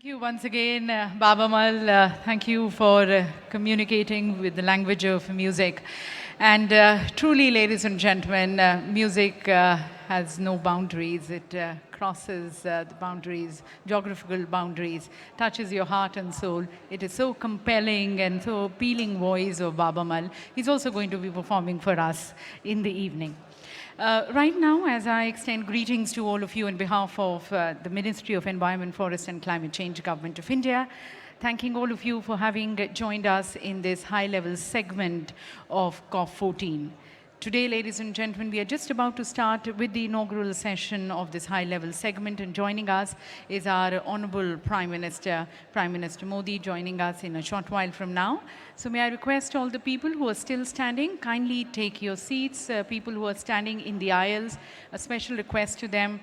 Thank you once again, Baba Mal. Thank you for communicating with the language of music. And truly, ladies and gentlemen, music has no boundaries. It crosses the boundaries, geographical boundaries, touches your heart and soul. It is so compelling and so appealing voice of Baba Mal. He's also going to be performing for us in the evening. Right now, as I extend greetings to all of you on behalf of the Ministry of Environment, Forest and Climate Change, Government of India, thanking all of you for having joined us in this high-level segment of COP14. Today, ladies and gentlemen, we are just about to start with the inaugural session of this high-level segment, and joining us is our Honorable Prime Minister Modi, joining us in a short while from now. So may I request all the people who are still standing, kindly take your seats. People who are standing in the aisles, a special request to them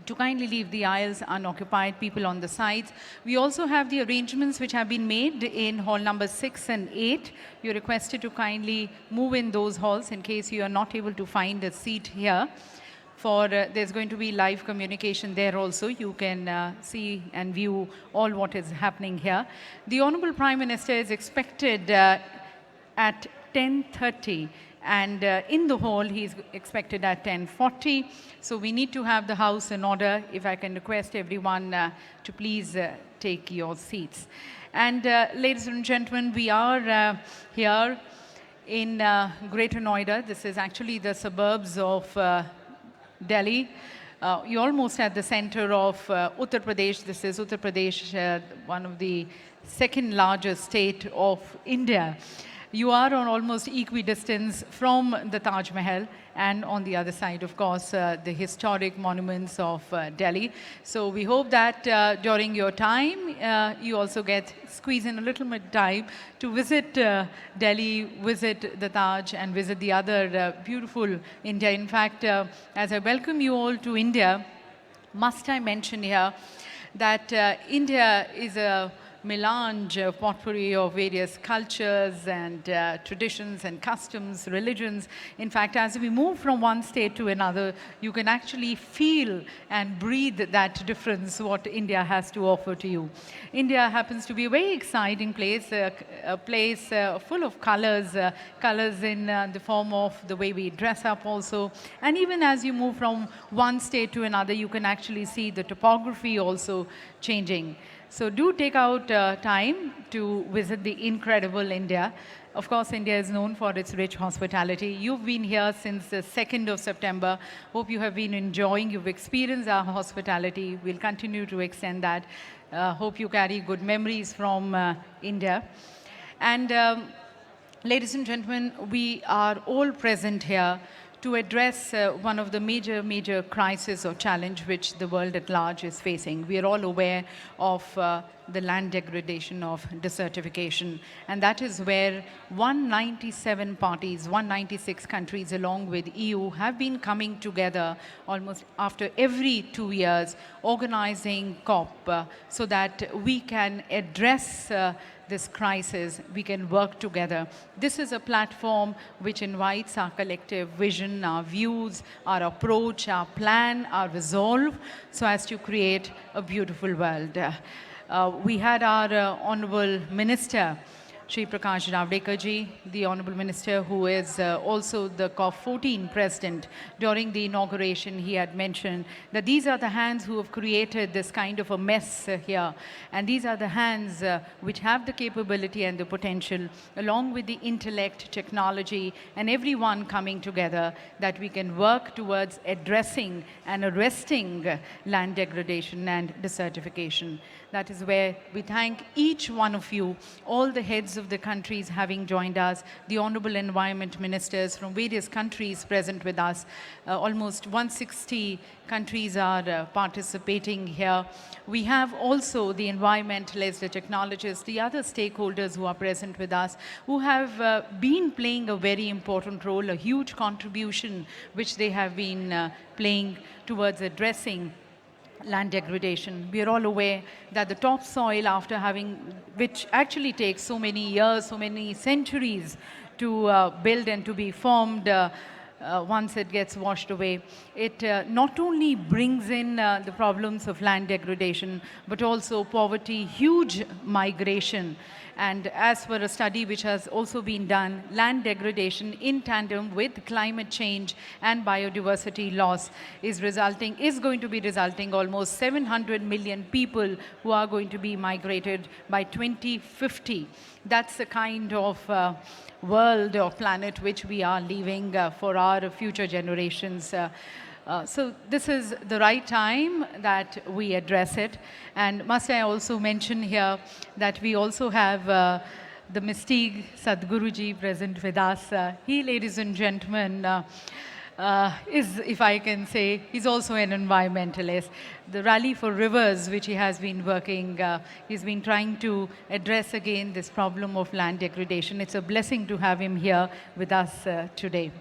to kindly leave the aisles unoccupied, people on the sides. We also have the arrangements which have been made in hall number 6 and 8. You're requested to kindly move in those halls in case you are not able to find a seat here. There's going to be live communication there also. You can see and view all what is happening here. The Honorable Prime Minister is expected at 10:30. And in the hall, he's expected at 10:40. So we need to have the house in order. If I can request everyone to please take your seats. And ladies and gentlemen, we are here in Greater Noida. This is actually the suburbs of Delhi. You're almost at the center of Uttar Pradesh. This is Uttar Pradesh, one of the second largest state of India. You are on almost equidistance from the Taj Mahal, and on the other side, of course, the historic monuments of Delhi. So we hope that during your time, you also squeeze in a little bit time to visit Delhi, visit the Taj, and visit the other beautiful India. In fact, as I welcome you all to India, must I mention here that India is a melange, a potpourri of various cultures and traditions and customs, religions. In fact, as we move from one state to another, you can actually feel and breathe that difference, what India has to offer to you. India happens to be a very exciting place, a place full of colors, colors in the form of the way we dress up also. And even as you move from one state to another, you can actually see the topography also changing. So do take out time to visit the incredible India. Of course, India is known for its rich hospitality. You've been here since the 2nd of September. Hope you have been enjoying. You've experienced our hospitality. We'll continue to extend that. Hope you carry good memories from India. And ladies and gentlemen, we are all present here to address one of the major crises or challenge which the world at large is facing. We are all aware of the land degradation of desertification, and that is where 197 parties, 196 countries along with EU have been coming together almost after every 2 years, organizing COP so that we can address this crisis, we can work together. This is a platform which invites our collective vision, our views, our approach, our plan, our resolve, so as to create a beautiful world. We had our Honorable Minister, Shri Prakash Javadekar ji, the Honorable Minister who is also the COP14 President. During the inauguration, he had mentioned that these are the hands who have created this kind of a mess here. And these are the hands which have the capability and the potential, along with the intellect, technology, and everyone coming together, that we can work towards addressing and arresting land degradation and desertification. That is where we thank each one of you, all the heads of the countries having joined us, the Honorable Environment Ministers from various countries present with us. Almost 160 countries are participating here. We have also the environmentalists, the technologists, the other stakeholders who are present with us, who have been playing a very important role, a huge contribution which they have been playing towards addressing land degradation. We are all aware that the topsoil, which actually takes so many years, so many centuries to build and to be formed, once it gets washed away, it not only brings in the problems of land degradation, but also poverty, huge migration. And as per a study which has also been done, land degradation in tandem with climate change and biodiversity loss is going to be resulting almost 700 million people who are going to be migrated by 2050. That's the kind of world or planet which we are leaving for our future generations. So this is the right time that we address it. And must I also mention here that we also have the mystique Sadhguruji present with us. He, ladies and gentlemen, is, if I can say, he's also an environmentalist. The Rally for Rivers, which he has been working, he's been trying to address again this problem of land degradation. It's a blessing to have him here with us today.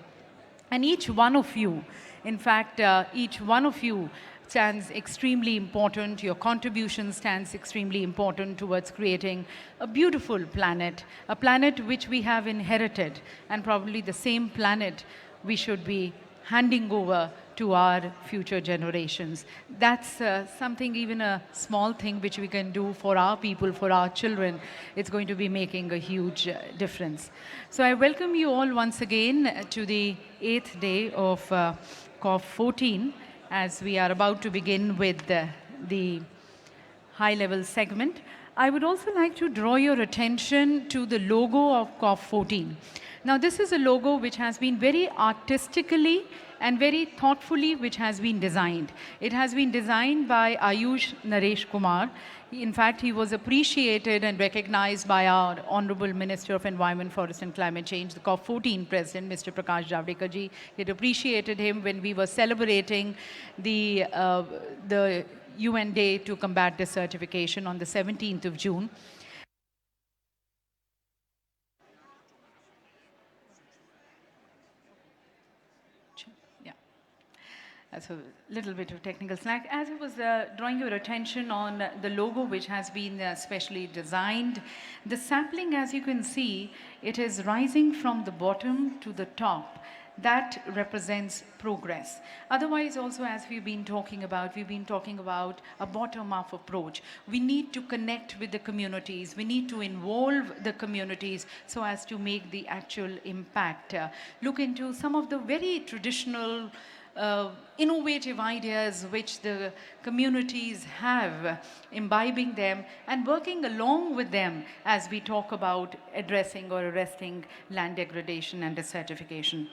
And each one of you, in fact, each one of you stands extremely important. Your contribution stands extremely important towards creating a beautiful planet, a planet which we have inherited, and probably the same planet we should be handing over to our future generations. That's something, even a small thing which we can do for our people, for our children. It's going to be making a huge difference. So I welcome you all once again to the 8th day of COP14, as we are about to begin with the high-level segment. I would also like to draw your attention to the logo of COP14. Now, this is a logo which has been very artistically and very thoughtfully which has been designed. It has been designed by Ayush Naresh Kumar. In fact, he was appreciated and recognized by our Honorable Minister of Environment, Forest and Climate Change, the COP14 President, Mr. Prakash Javadekar ji. He had appreciated him when we were celebrating the UN Day to Combat Desertification on the 17th of June. So a little bit of technical slack. As I was drawing your attention on the logo which has been specially designed, the sapling, as you can see, it is rising from the bottom to the top. That represents progress. Otherwise, also, as we've been talking about a bottom-up approach. We need to connect with the communities. We need to involve the communities so as to make the actual impact. Look into some of the very traditional innovative ideas which the communities have, imbibing them and working along with them as we talk about addressing or arresting land degradation and desertification.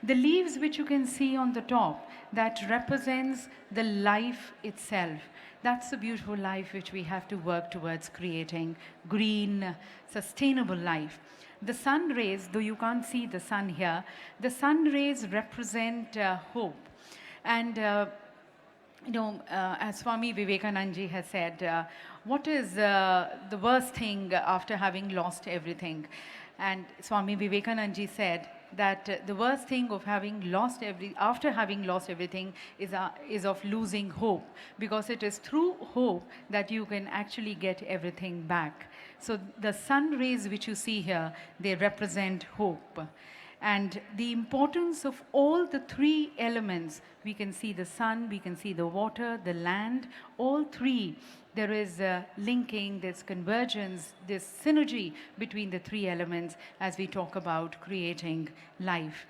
The leaves which you can see on the top, that represents the life itself. That's the beautiful life which we have to work towards creating, green, sustainable life. The sun rays, though you can't see the sun here, the sun rays represent hope. And, as Swami Vivekananda ji has said, what is the worst thing after having lost everything? And Swami Vivekananda ji said that the worst thing of after having lost everything is of losing hope, because it is through hope that you can actually get everything back. So the sun rays which you see here, they represent hope. And the importance of all the three elements, we can see the sun, we can see the water, the land, all three. There is linking, there's convergence, there's synergy between the three elements as we talk about creating life.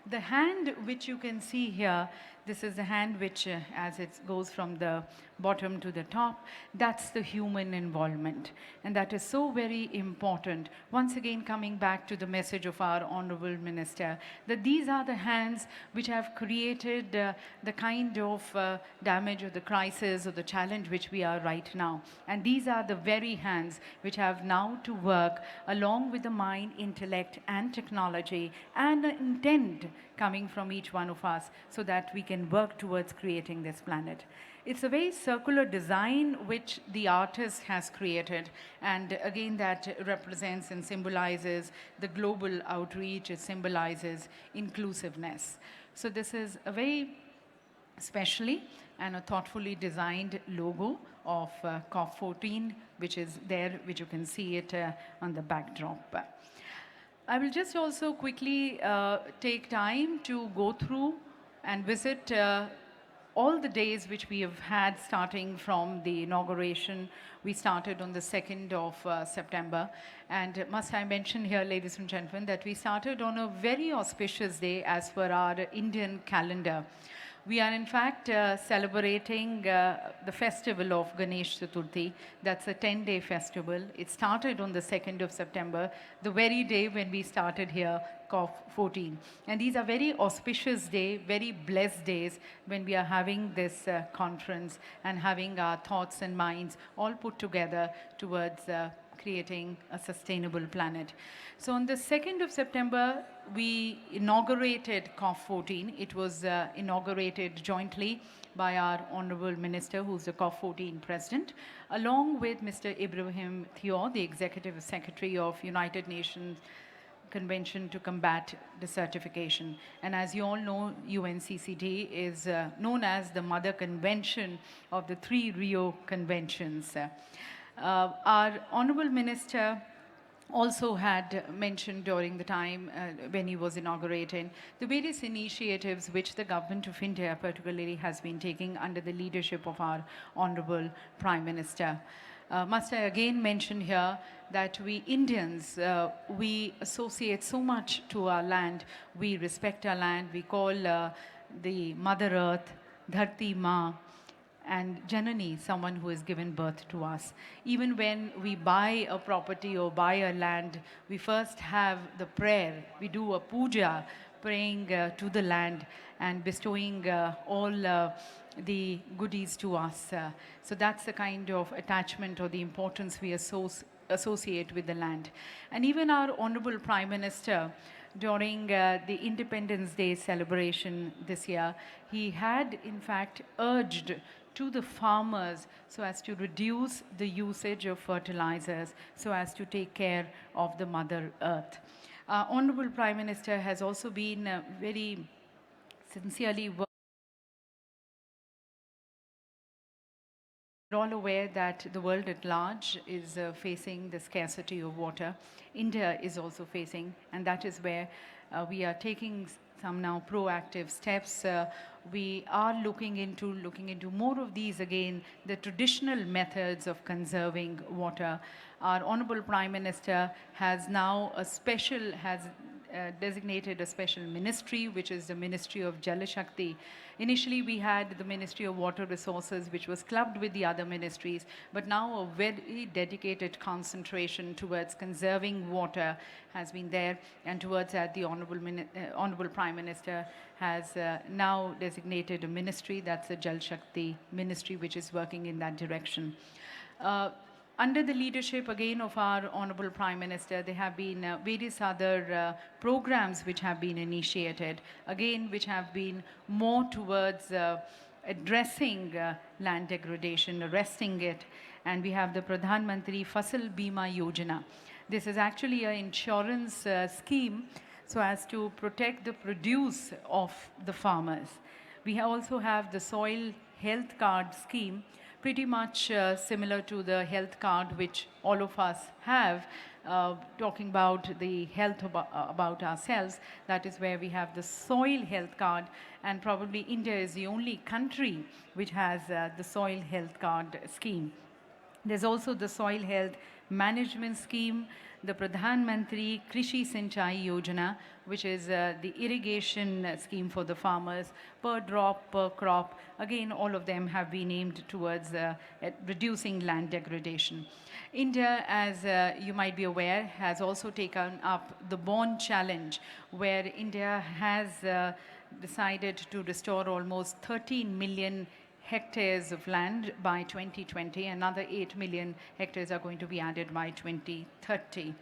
The hand which you can see here, this is the hand which, as it goes from the bottom to the top, that's the human involvement. And that is so very important. Once again, coming back to the message of our Honorable Minister, that these are the hands which have created the kind of damage or the crisis or the challenge which we are right now. And these are the very hands which have now to work along with the mind, intellect and technology and the intent coming from each one of us so that we can work towards creating this planet. It's a very circular design which the artist has created, and again that represents and symbolizes the global outreach, it symbolizes inclusiveness. So this is a very specially and a thoughtfully designed logo of COP14, which is there, which you can see it on the backdrop. I will just also quickly take time to go through and visit all the days which we have had starting from the inauguration. We started on the 2nd of September. And must I mention here, ladies and gentlemen, that we started on a very auspicious day as per our Indian calendar. We are in fact celebrating the festival of Ganesh Chaturthi. That's a 10-day festival. It started on the 2nd of September, the very day when we started here, COP14. And these are very auspicious days, very blessed days when we are having this conference and having our thoughts and minds all put together towards creating a sustainable planet. So on the 2nd of September, we inaugurated COP14. It was inaugurated jointly by our Honorable Minister, who's the COP14 President, along with Mr. Ibrahim Thiaw, the Executive Secretary of United Nations Convention to Combat Desertification. And as you all know, UNCCD is known as the mother convention of the 3 Rio conventions. Our Honorable Minister also had mentioned during the time when he was inaugurating the various initiatives which the Government of India particularly has been taking under the leadership of our Honorable Prime Minister. Must I again mention here that we Indians, we associate so much to our land. We respect our land. We call the Mother Earth, Dharti Ma, and Janani, someone who has given birth to us. Even when we buy a property or buy a land, we first have the prayer. We do a puja, praying to the land and bestowing all the goodies to us. So that's the kind of attachment or the importance we associate with the land. And even our Honorable Prime Minister, during the Independence Day celebration this year, he had in fact urged to the farmers so as to reduce the usage of fertilizers, so as to take care of the Mother Earth. Honorable Prime Minister has also been very sincerely working. We're all aware that the world at large is facing the scarcity of water. India is also facing, and that is where we are taking some now proactive steps. We are looking into more of these again, the traditional methods of conserving water. Our Honorable Prime Minister has now designated a special ministry, which is the Ministry of Jal Shakti. Initially, we had the Ministry of Water Resources, which was clubbed with the other ministries, but now a very dedicated concentration towards conserving water has been there, and towards that, the Honorable Prime Minister has now designated a ministry, that's the Jal Shakti ministry, which is working in that direction. Under the leadership again of our Honorable Prime Minister, there have been various other programs which have been initiated, again which have been more towards addressing land degradation, arresting it. And we have the Pradhan Mantri Fasal Bima Yojana. This is actually an insurance scheme so as to protect the produce of the farmers. We also have the Soil Health Card scheme, pretty much similar to the health card which all of us have, talking about the health about ourselves. That is where we have the soil health card, and probably India is the only country which has the soil health card scheme. There's also the Soil Health Management Scheme, the Pradhan Mantri Krishi Sinchai Yojana, which is the irrigation scheme for the farmers, per drop, per crop. Again, all of them have been aimed towards reducing land degradation. India, as you might be aware, has also taken up the Born Challenge, where India has decided to restore almost 13 million hectares of land by 2020. Another 8 million hectares are going to be added by 2030.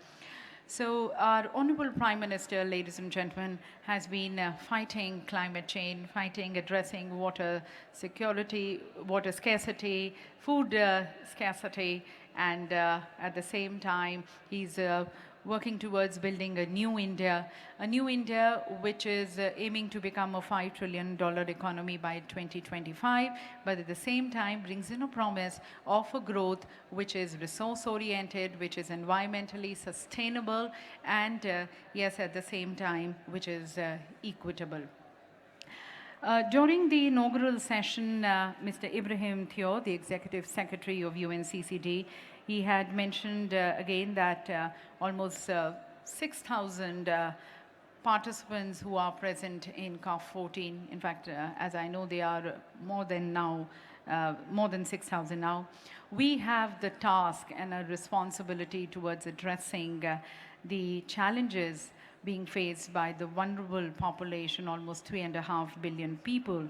So our Honorable Prime Minister, ladies and gentlemen, has been fighting climate change, addressing water security, water scarcity, food scarcity, and at the same time, he's working towards building a new India which is aiming to become a $5 trillion economy by 2025, but at the same time brings in a promise of a growth which is resource-oriented, which is environmentally sustainable, and yes, at the same time, which is equitable. During the inaugural session, Mr. Ibrahim Thiaw, the Executive Secretary of UNCCD, he had mentioned again that almost 6,000 participants who are present in COP14, in fact, as I know, they are more than 6,000 now. We have the task and a responsibility towards addressing the challenges being faced by the vulnerable population, almost 3.5 billion people.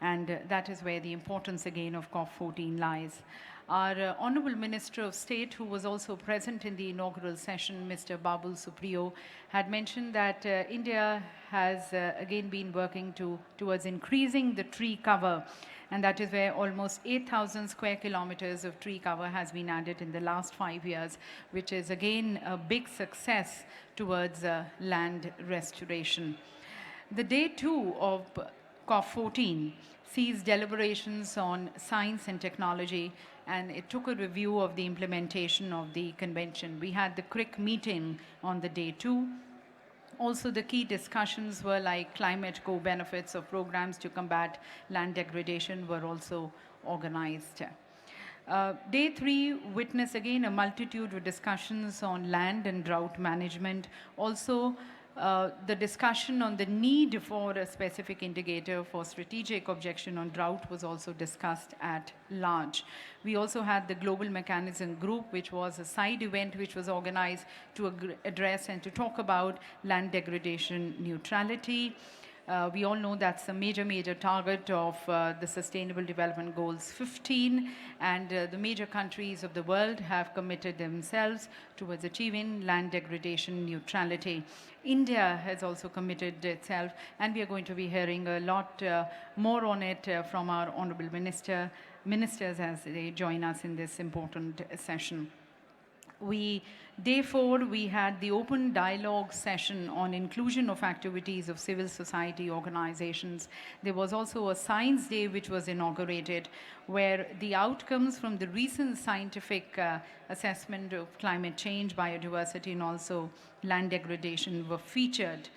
And that is where the importance again of COP14 lies. Our Honorable Minister of State, who was also present in the inaugural session, Mr. Babul Supriyo, had mentioned that India has again been working towards increasing the tree cover, and that is where almost 8,000 square kilometers of tree cover has been added in the last 5 years, which is again a big success towards land restoration. The day 2 of COP14 sees deliberations on science and technology, and it took a review of the implementation of the convention. We had the quick meeting on the day 2. Also, the key discussions were like climate co-benefits of programs to combat land degradation were also organized. Day 3 witnessed again a multitude of discussions on land and drought management. Also, the discussion on the need for a specific indicator for strategic objection on drought was also discussed at large. We also had the Global Mechanism Group, which was a side event which was organized to address and to talk about land degradation neutrality. We all know that's a major target of the Sustainable Development Goals 15, and the major countries of the world have committed themselves towards achieving land degradation neutrality. India has also committed itself, and we are going to be hearing a lot more on it from our Honorable Ministers as they join us in this important session. Day 4, we had the open dialogue session on inclusion of activities of civil society organizations. There was also a science day which was inaugurated, where the outcomes from the recent scientific assessment of climate change, biodiversity, and also land degradation were featured.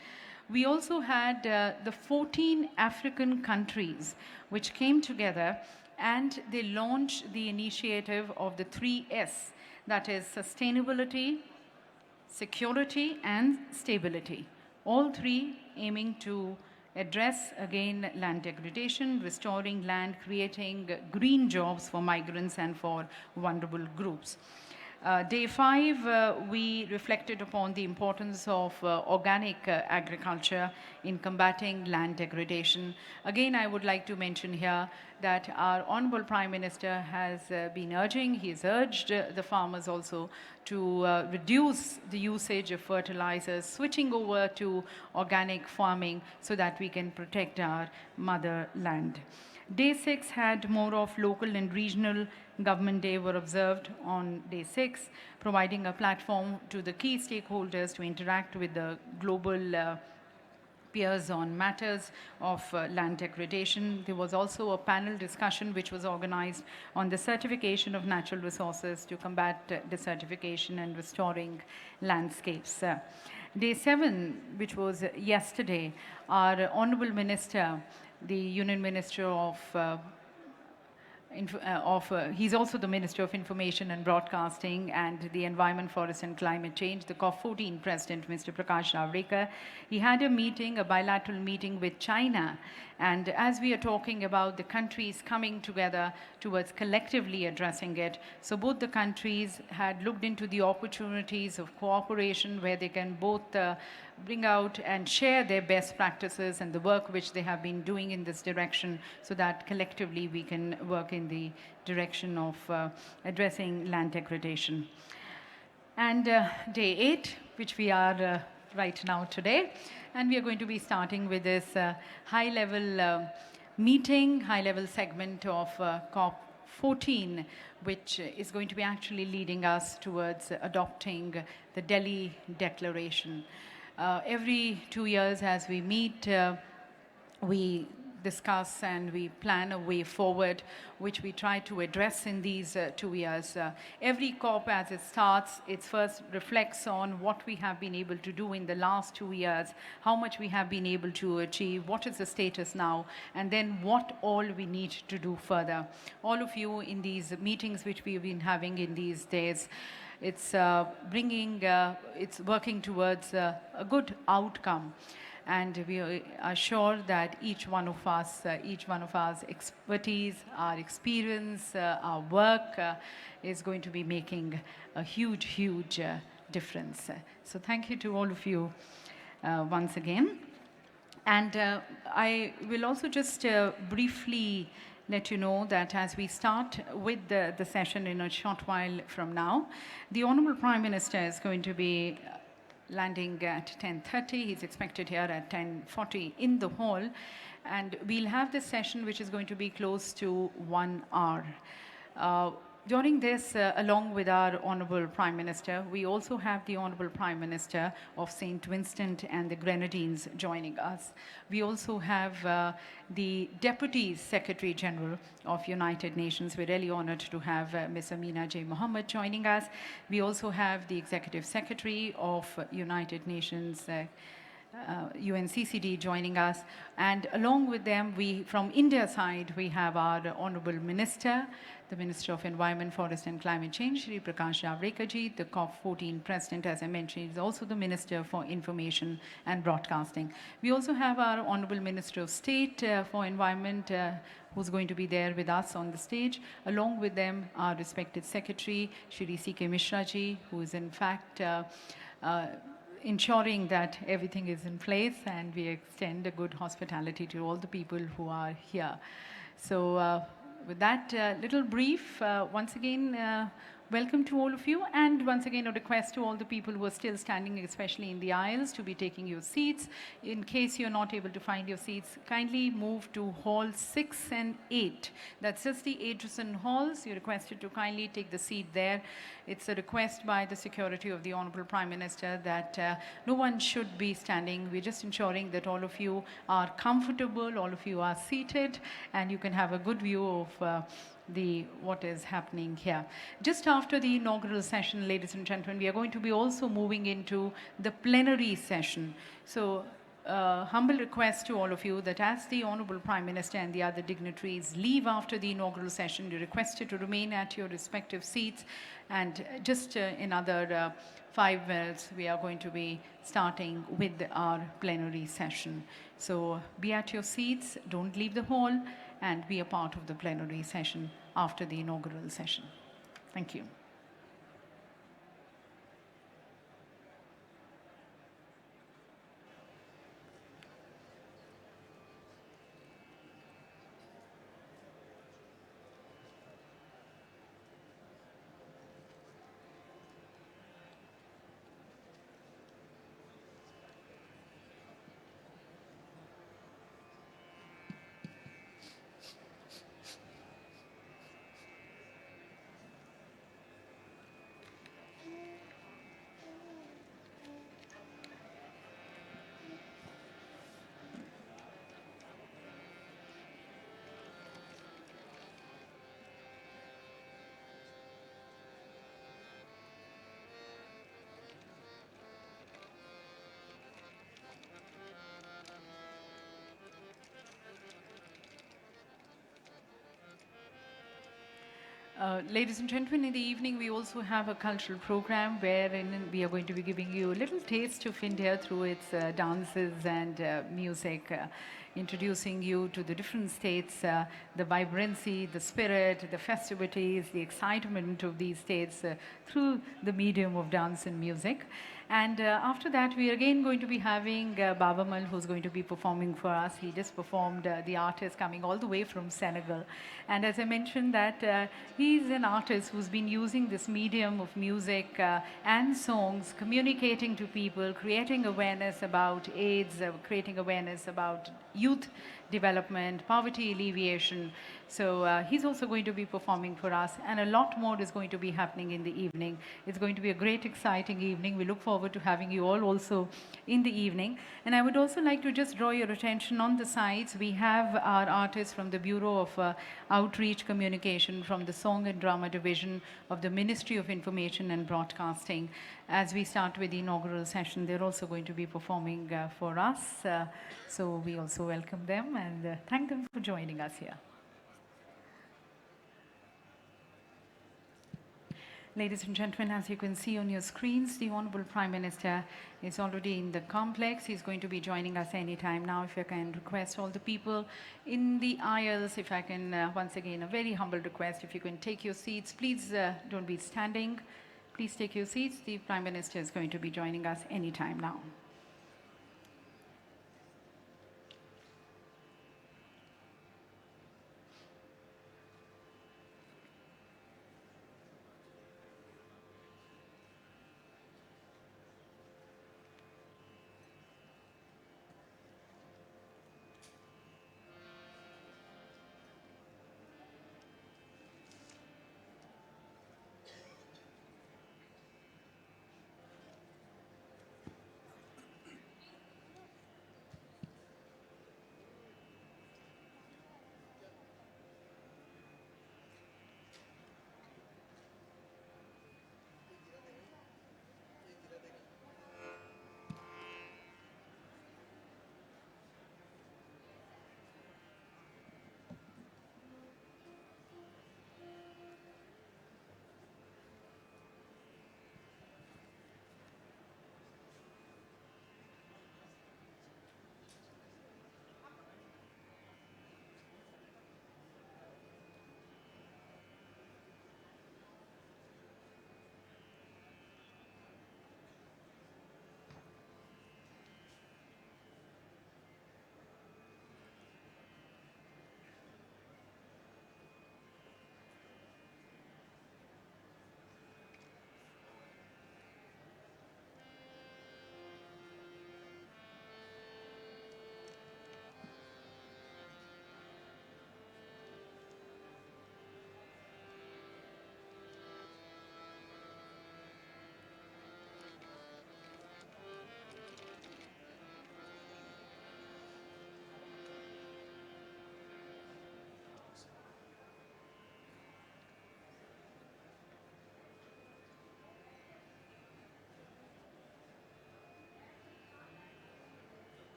We also had the 14 African countries which came together, and they launched the initiative of the 3S, that is sustainability, security, and stability. All three aiming to address again land degradation, restoring land, creating green jobs for migrants and for vulnerable groups. Day 5, we reflected upon the importance of organic agriculture in combating land degradation. Again, I would like to mention here that our Honorable Prime Minister has been urging, he's urged the farmers also to reduce the usage of fertilizers, switching over to organic farming so that we can protect our motherland. Day 6 had more of local and regional government day were observed on day 6, providing a platform to the key stakeholders to interact with the global peers on matters of land degradation. There was also a panel discussion which was organized on the certification of natural resources to combat desertification and restoring landscapes. Day 7, which was yesterday, our Honorable Minister, the Union Minister he's also the Minister of Information and Broadcasting and the Environment, Forest and Climate Change, the COP14 President, Mr. Prakash Javadekar. He had a bilateral meeting with China. And as we are talking about the countries coming together towards collectively addressing it, so both the countries had looked into the opportunities of cooperation where they can both bring out and share their best practices and the work which they have been doing in this direction so that collectively we can work in the direction of addressing land degradation. And day 8, which we are right now today, and we are going to be starting with this high-level meeting, high-level segment of COP COP14, which is going to be actually leading us towards adopting the Delhi Declaration. Every 2 years as we meet, we discuss and we plan a way forward, which we try to address in these 2 years. Every COP, as it starts, it first reflects on what we have been able to do in the last 2 years, how much we have been able to achieve, what is the status now, and then what all we need to do further. All of you in these meetings which we've been having in these days, it's it's working towards a good outcome. And we are sure that each one of us, each one of our expertise, our experience, our work is going to be making a huge, huge difference. So thank you to all of you once again. And I will also just briefly let you know that as we start with the session in a short while from now, the Honorable Prime Minister is going to be landing at 10:30. He's expected here at 10:40 in the hall. And we'll have this session which is going to be close to 1 hour. During this, along with our Honorable Prime Minister, we also have the Honorable Prime Minister of St. Vincent and the Grenadines joining us. We also have the Deputy Secretary General of United Nations. We're really honored to have Ms. Amina J. Mohammed joining us. We also have the Executive Secretary of United Nations, UNCCD joining us, and along with them, from India side, we have our Honorable Minister, the Minister of Environment, Forest and Climate Change, Shri Prakash Javadekar ji, the COP14 President, as I mentioned, is also the Minister for Information and Broadcasting. We also have our Honorable Minister of State for Environment, who's going to be there with us on the stage. Along with them, our respected Secretary, Shri C.K. Mishra ji, who is in fact ensuring that everything is in place, and we extend a good hospitality to all the people who are here. So with that little brief, once again, welcome to all of you, and once again a request to all the people who are still standing, especially in the aisles, to be taking your seats. In case you're not able to find your seats, kindly move to hall 6 and 8. That's just the adjacent halls. You're requested to kindly take the seat there. It's a request by the security of the Honorable Prime Minister that no one should be standing. We're just ensuring that all of you are comfortable, all of you are seated, and you can have a good view of what is happening here. Just after the inaugural session, ladies and gentlemen, we are going to be also moving into the plenary session. So humble request to all of you that as the Honorable Prime Minister and the other dignitaries leave after the inaugural session, you're requested to remain at your respective seats, and just in another 5 minutes, we are going to be starting with our plenary session. So be at your seats, don't leave the hall, and be a part of the plenary session after the inaugural session. Thank you. Ladies and gentlemen, in the evening we also have a cultural program wherein we are going to be giving you a little taste of India through its dances and music, introducing you to the different states, the vibrancy, the spirit, the festivities, the excitement of these states through the medium of dance and music. And after that, we are again going to be having Baba Mal, who's going to be performing for us. He just performed, the artist coming all the way from Senegal. And as I mentioned that he's an artist who's been using this medium of music and songs, communicating to people, creating awareness about AIDS, creating awareness about youth development, poverty alleviation. So he's also going to be performing for us, and a lot more is going to be happening in the evening. It's going to be a great, exciting evening. We look forward to having you all also in the evening. And I would also like to just draw your attention on the sides. We have our artists from the Bureau of Outreach Communication, from the Song and Drama Division of the Ministry of Information and Broadcasting. As we start with the inaugural session, they're also going to be performing for us. So we also welcome them and thank them for joining us here. Ladies and gentlemen, as you can see on your screens, the Honorable Prime Minister is already in the complex. He's going to be joining us anytime now. If I can request all the people in the aisles, if I can, once again, a very humble request, if you can take your seats, please don't be standing. Please take your seats. The Prime Minister is going to be joining us anytime now.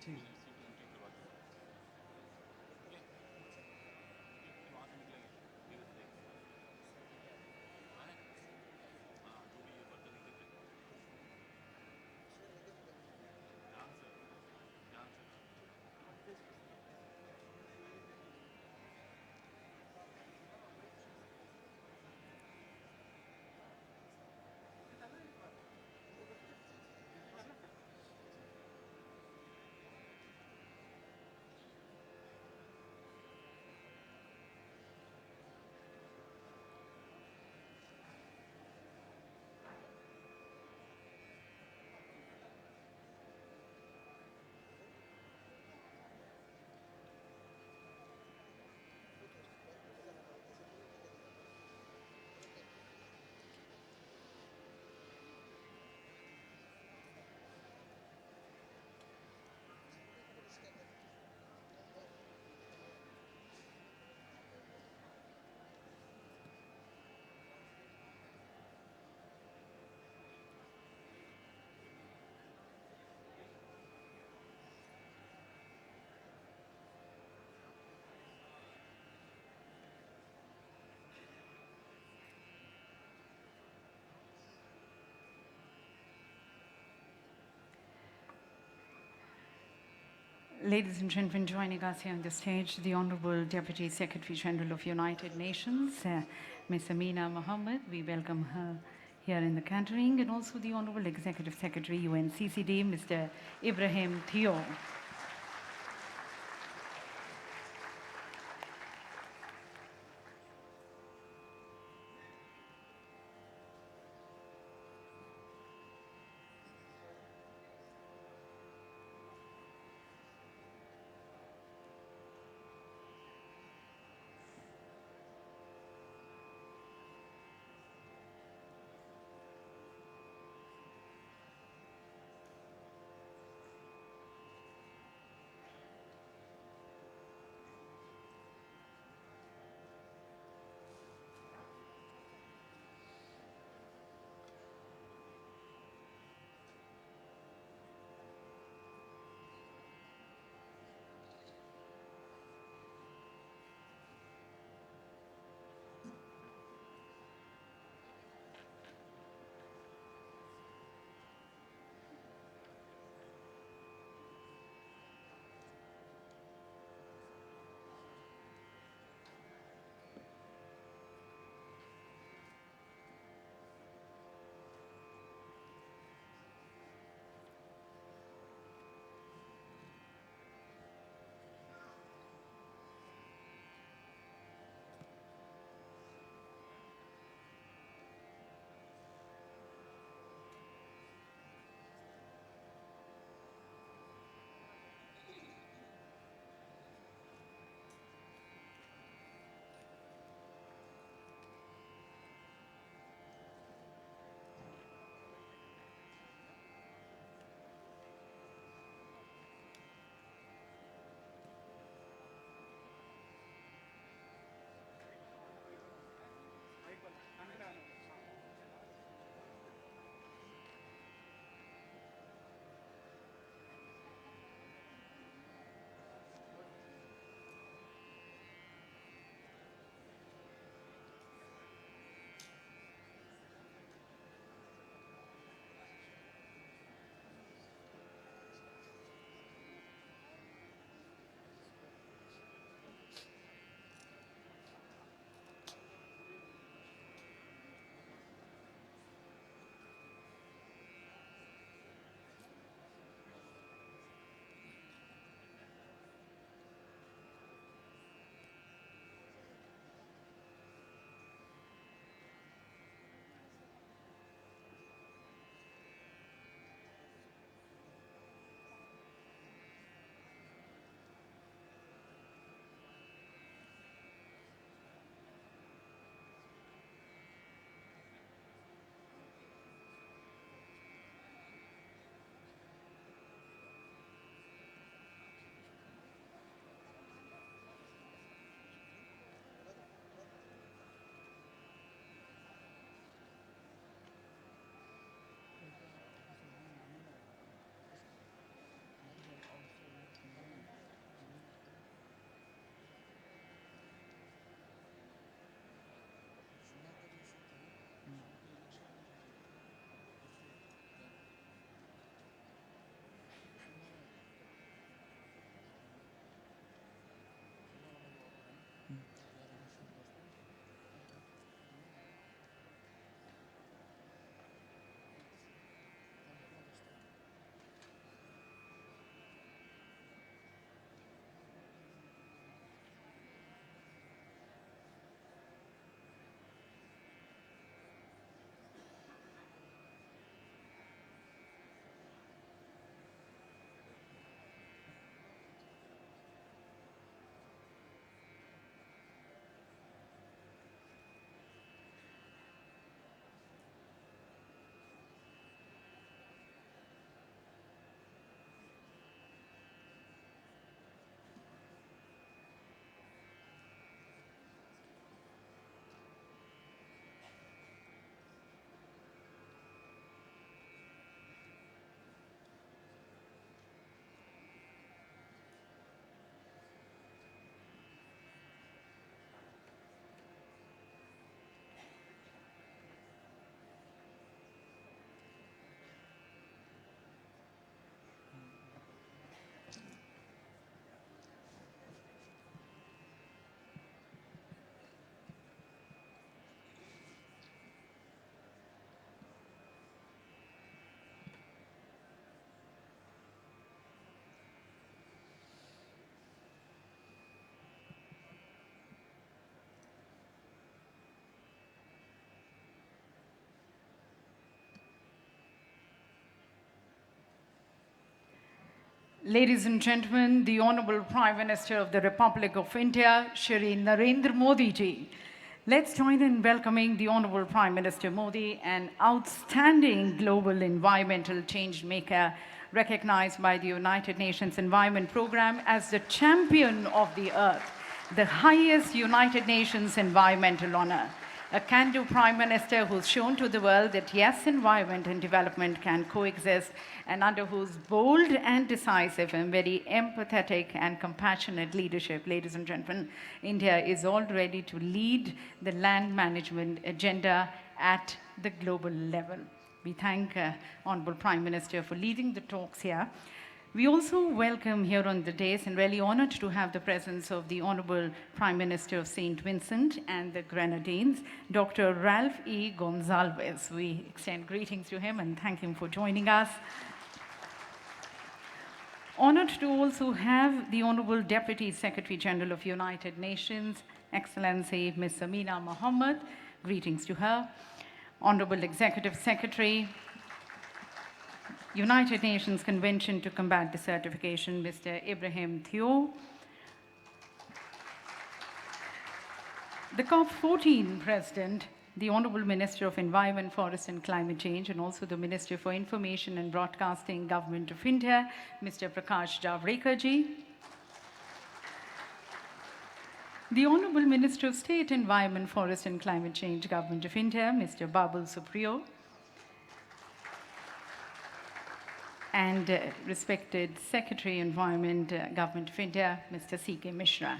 ठीक Ladies and gentlemen, joining us here on the stage, the Honorable Deputy Secretary General of United Nations, Ms. Amina Mohammed. We welcome her here in the catering, and also the Honorable Executive Secretary, UNCCD, Mr. Ibrahim Theo. Ladies and gentlemen, the Honorable Prime Minister of the Republic of India, Shri Narendra Modi ji. Let's join in welcoming the Honorable Prime Minister Modi, an outstanding global environmental change maker, recognized by the United Nations Environment Programme as the champion of the earth, the highest United Nations environmental honor. A can-do Prime Minister who's shown to the world that yes, environment and development can coexist, and under whose bold and decisive and very empathetic and compassionate leadership, ladies and gentlemen, India is all ready to lead the land management agenda at the global level. We thank Honorable Prime Minister for leading the talks here. We also welcome here on the dais and really honored to have the presence of the Honorable Prime Minister of St. Vincent and the Grenadines, Dr. Ralph E. Gonzalez. We extend greetings to him and thank him for joining us. Honored to also have the Honorable Deputy Secretary General of United Nations, Excellency Ms. Amina Mohammed. Greetings to her. Honorable Executive Secretary, United Nations Convention to Combat Desertification, Mr. Ibrahim Theo. The COP14 President, the Honorable Minister of Environment, Forest and Climate Change, and also the Minister for Information and Broadcasting, Government of India, Mr. Prakash Javadekar ji. The Honorable Minister of State, Environment, Forest and Climate Change, Government of India, Mr. Babul Supriyo. And respected Secretary, Environment, Government of India, Mr. C.K. Mishra.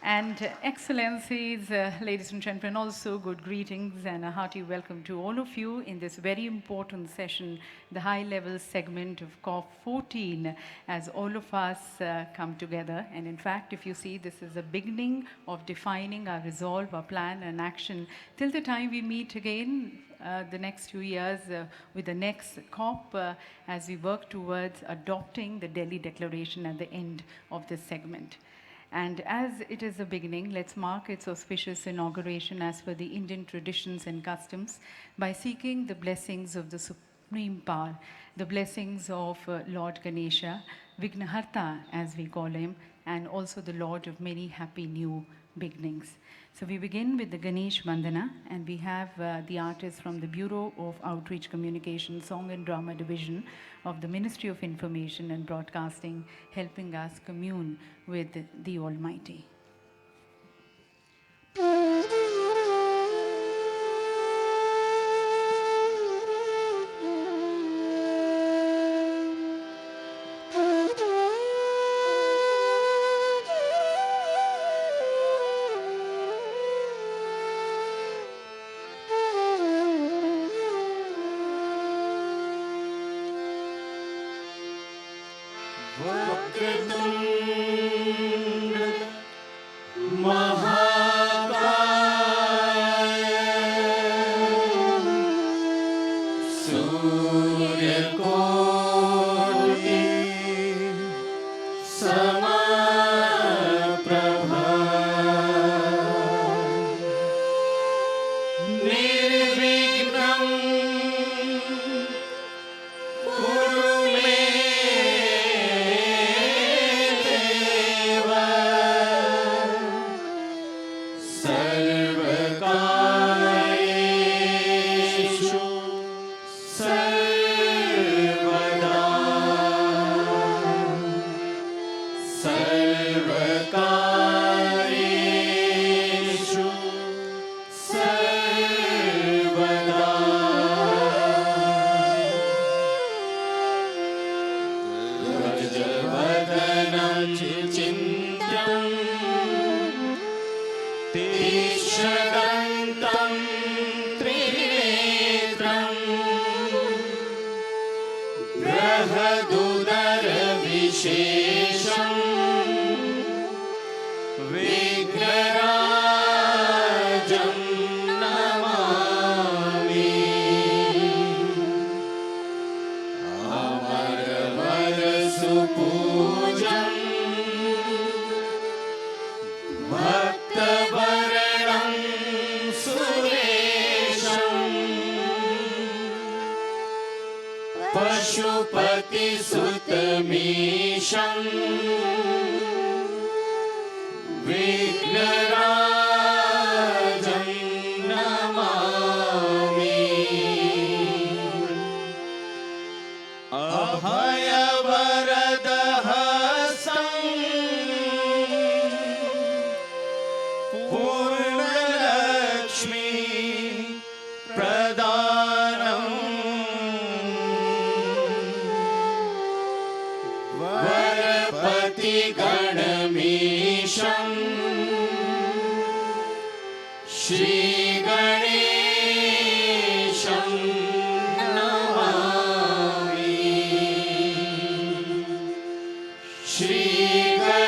And Excellencies, ladies and gentlemen, also good greetings and a hearty welcome to all of you in this very important session, the high-level segment of COP14, as all of us come together. And in fact, if you see, this is the beginning of defining our resolve, our plan and action till the time we meet again the next 2 years with the next COP as we work towards adopting the Delhi Declaration at the end of this segment. And as it is the beginning, let's mark its auspicious inauguration as per the Indian traditions and customs by seeking the blessings of the Supreme Power, the blessings of Lord Ganesha, Vignaharta as we call him, and also the Lord of many happy new beginnings. So we begin with the Ganesh Vandana, and we have the artists from the Bureau of Outreach Communication, Song and Drama Division of the Ministry of Information and Broadcasting, helping us commune with the Almighty. विघ्नराजं Namami अभयवरदहस्तं पूर्णलक्ष्मी प्रदानम् वरपतिगणमीशं श्रीगणेशं Namami श्रीगणेशं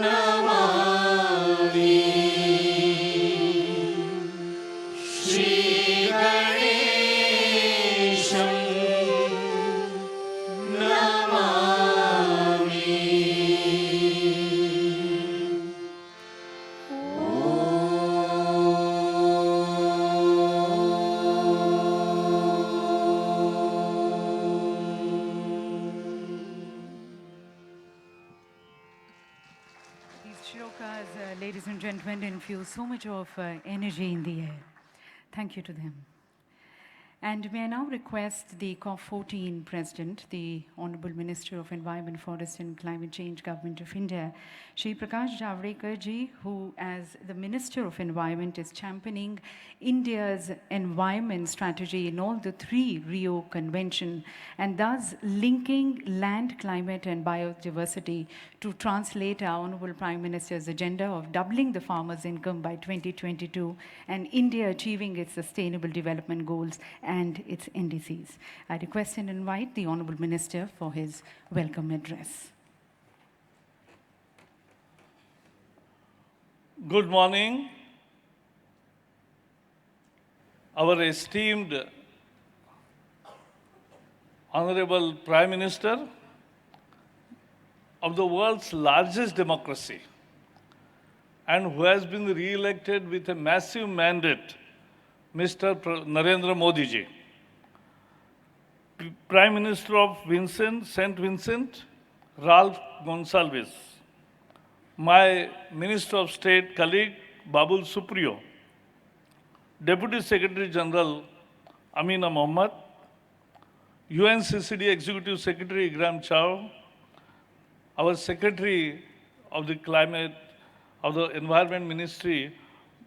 Namami श्रीगणेशं These shlokas, ladies and gentlemen, infuse so much of energy in the air. Thank you to them. And may I now request the COP14 President, the Honorable Minister of Environment, Forest and Climate Change, Government of India, Shri Prakash Javadekar ji, who as the Minister of Environment is championing India's environment strategy in all the three Rio Convention and thus linking land, climate and biodiversity to translate our Honorable Prime Minister's agenda of doubling the farmers' income by 2022 and India achieving its sustainable development goals and its NDCs. I request and invite the Honorable Minister for his welcome address. Good morning. Our esteemed Honorable Prime Minister of the world's largest democracy and who has been re-elected with a massive mandate, Mr. Narendra Modi ji. Prime Minister of St. Vincent, Ralph Gonsalves. My Minister of State colleague, Babul Supriyo. Deputy Secretary General, Amina Mohammed. UNCCD Executive Secretary, Igram Chow. Our Secretary of the Climate, of the Environment Ministry,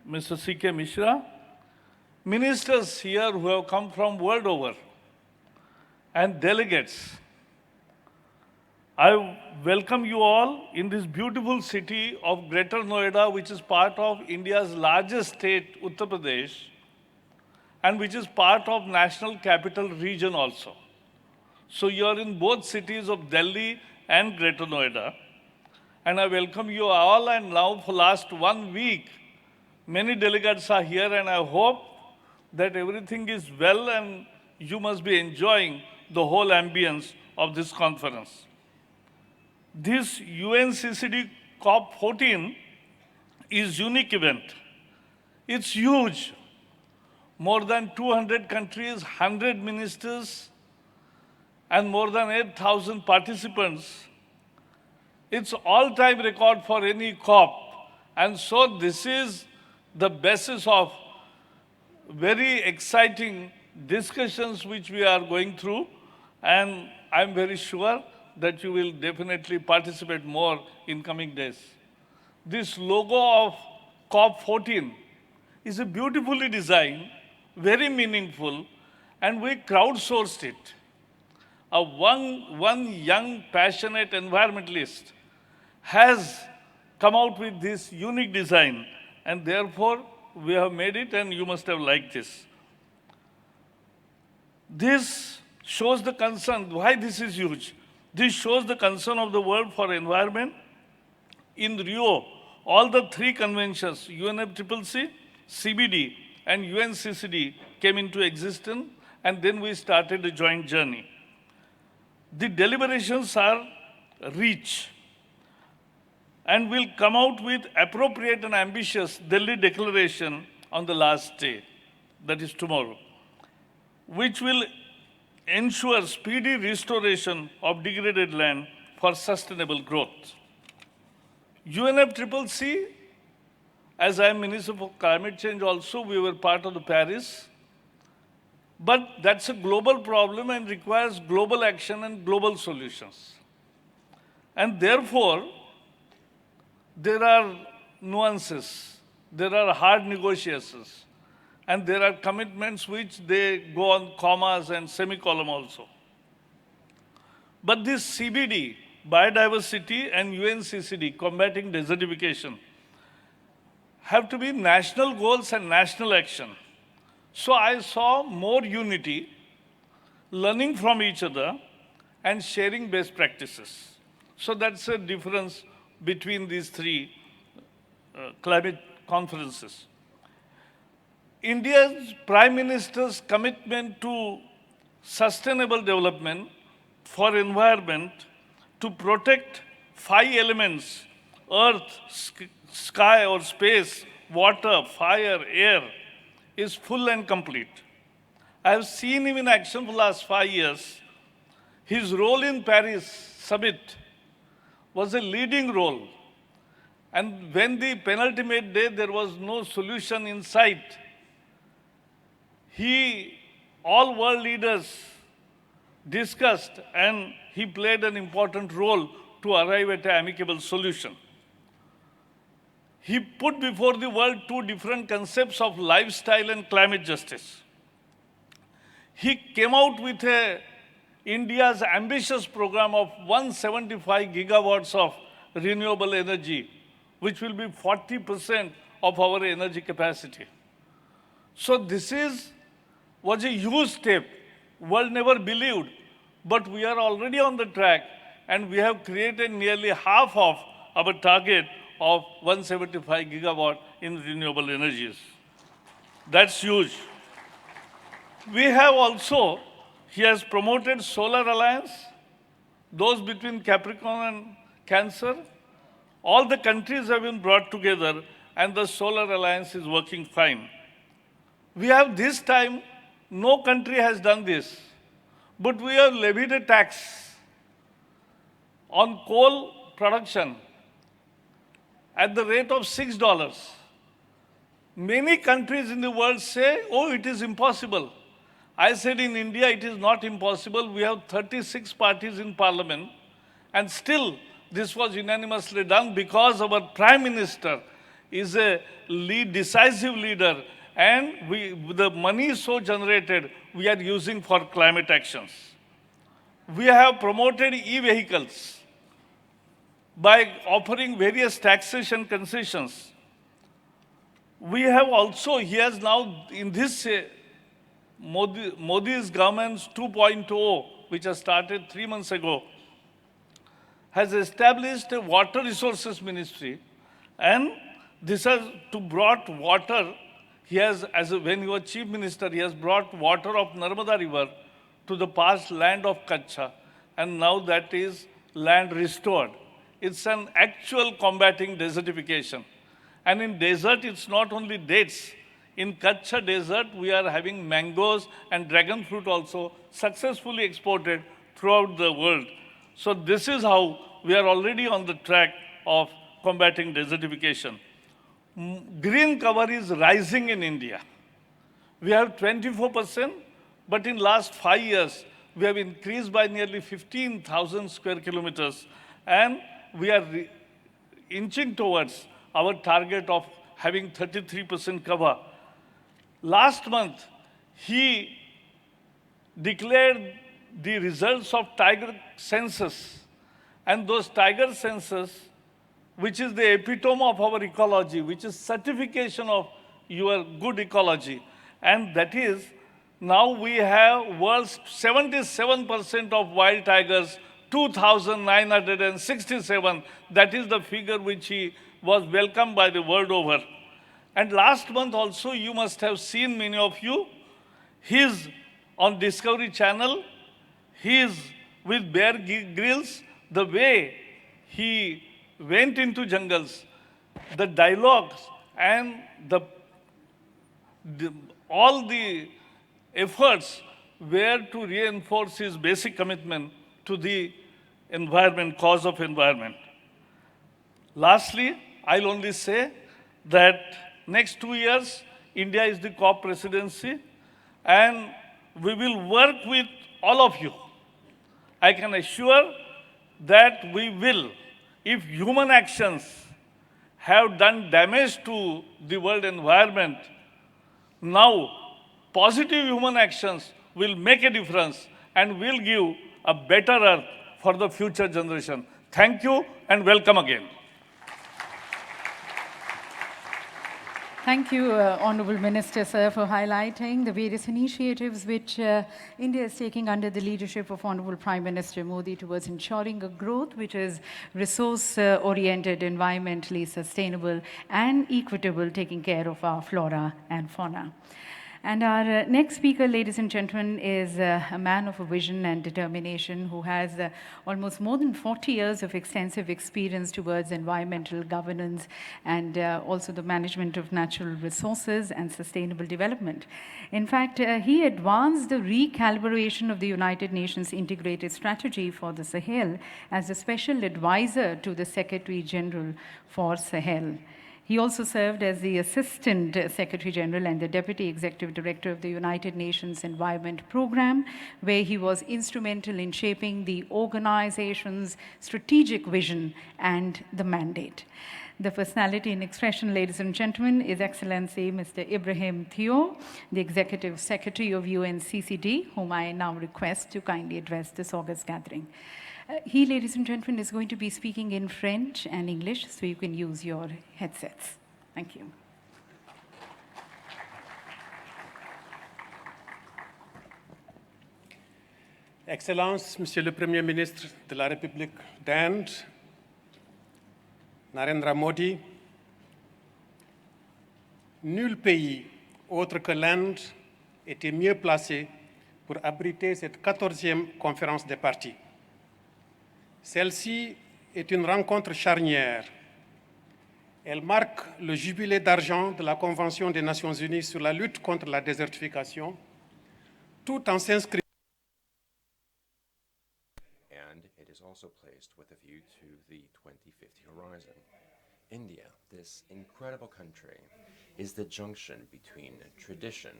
Mr. C.K. Mishra. Ministers here who have come from world over and delegates. I welcome you all in this beautiful city of Greater Noida, which is part of India's largest state, Uttar Pradesh, and which is part of National Capital Region also. So you are in both cities of Delhi and Greater Noida. And I welcome you all, and now for last 1 week, many delegates are here, and I hope that everything is well and you must be enjoying the whole ambience of this conference. This UNCCD COP14 is unique event. It's huge. More than 200 countries, 100 ministers, and more than 8,000 participants. It's all-time record for any COP. And so this is the basis of very exciting discussions which we are going through, and I'm very sure that you will definitely participate more in coming days. This logo of COP14 is a beautifully designed, very meaningful, and we crowdsourced it. One young, passionate environmentalist has come out with this unique design, and therefore we have made it, and you must have liked this. This shows the concern. Why this is huge? This shows the concern of the world for environment. In Rio, all the three conventions, UNFCCC, CBD, and UNCCD came into existence, and then we started a joint journey. The deliberations are rich, and we'll come out with appropriate and ambitious Delhi Declaration on the last day, that is tomorrow, which will ensure speedy restoration of degraded land for sustainable growth. UNFCCC, as I am Minister for Climate Change also, we were part of the Paris. But that's a global problem and requires global action and global solutions. And therefore, there are nuances, there are hard negotiations, and there are commitments which they go on commas and semicolon also. But this CBD, biodiversity and UNCCD, combating desertification, have to be national goals and national action. So I saw more unity, learning from each other, and sharing best practices. So that's a difference between these three climate conferences. India's Prime Minister's commitment to sustainable development for environment to protect 5 elements, earth, sky or space, water, fire, air, is full and complete. I have seen him in action for the last 5 years. His role in Paris summit was a leading role. And when the penultimate day there was no solution in sight, all world leaders discussed and he played an important role to arrive at an amicable solution. He put before the world 2 different concepts of lifestyle and climate justice. He came out with India's ambitious program of 175 gigawatts of renewable energy, which will be 40% of our energy capacity. So this was a huge step. World never believed, but we are already on the track and we have created nearly half of our target of 175 gigawatt in renewable energies. That's huge. We have also, he has promoted Solar Alliance, those between Capricorn and Cancer. All the countries have been brought together and the Solar Alliance is working fine. We have this time, no country has done this, but we have levied a tax on coal production at the rate of $6. Many countries in the world say, oh, it is impossible. I said in India, it is not impossible. We have 36 parties in parliament, and still this was unanimously done because our Prime Minister is a decisive leader, and the money so generated, we are using for climate actions. We have promoted e-vehicles by offering various taxation concessions. We have also, he has now, in this Modi's government's 2.0, which has started 3 months ago, has established a water resources ministry, and this has to brought water. He has, when he was chief minister, he has brought water of Narmada river to the past land of Kutch, and now that is land restored. It's an actual combating desertification. And in desert, it's not only dates. In Kutch desert, we are having mangoes and dragon fruit also successfully exported throughout the world. So this is how we are already on the track of combating desertification. Green cover is rising in India. We have 24%, but in last 5 years, we have increased by nearly 15,000 square kilometers, and we are inching towards our target of having 33% cover. Last month, he declared the results of tiger census, and those tiger census, which is the epitome of our ecology, which is certification of your good ecology. And that is, now we have world's 77% of wild tigers, 2,967. That is the figure which he was welcomed by the world over. And last month also, you must have seen, many of you, he's on Discovery Channel, he's with Bear Grylls, the way he went into jungles, the dialogues and all the efforts where to reinforce his basic commitment to the environment, cause of environment. Lastly, I'll only say that next 2 years, India is the COP presidency, and we will work with all of you. I can assure that we will, if human actions have done damage to the world environment, now positive human actions will make a difference and will give a better earth for the future generation. Thank you and welcome again. Thank you, Honourable Minister, sir, for highlighting the various initiatives which India is taking under the leadership of Honourable Prime Minister Modi towards ensuring a growth which is resource-oriented, environmentally sustainable and equitable, taking care of our flora and fauna. And our next speaker, ladies and gentlemen, is a man of a vision and determination who has almost more than 40 years of extensive experience towards environmental governance and also the management of natural resources and sustainable development. In fact, he advanced the recalibration of the United Nations Integrated Strategy for the Sahel as a special advisor to the Secretary General for Sahel. He also served as the Assistant Secretary General and the Deputy Executive Director of the United Nations Environment Programme, where he was instrumental in shaping the organization's strategic vision and the mandate. The personality in expression, ladies and gentlemen, is Excellency Mr. Ibrahim Theo, the Executive Secretary of UNCCD, whom I now request to kindly address this August gathering. He, ladies and gentlemen, is going to be speaking in French and English, so you can use your headsets. Thank you. Excellences, Monsieur le Premier ministre de la République d'Inde, Narendra Modi, nul pays autre que l'Inde était mieux placé pour abriter cette 14e conférence des partis. Celle-ci est une rencontre charnière. Elle marque le jubilé d'argent de la Convention des Nations Unies sur la lutte contre la désertification, tout en s'inscrivant. And it is also placed with a view to the 2050 horizon. India, this incredible country, is the junction between tradition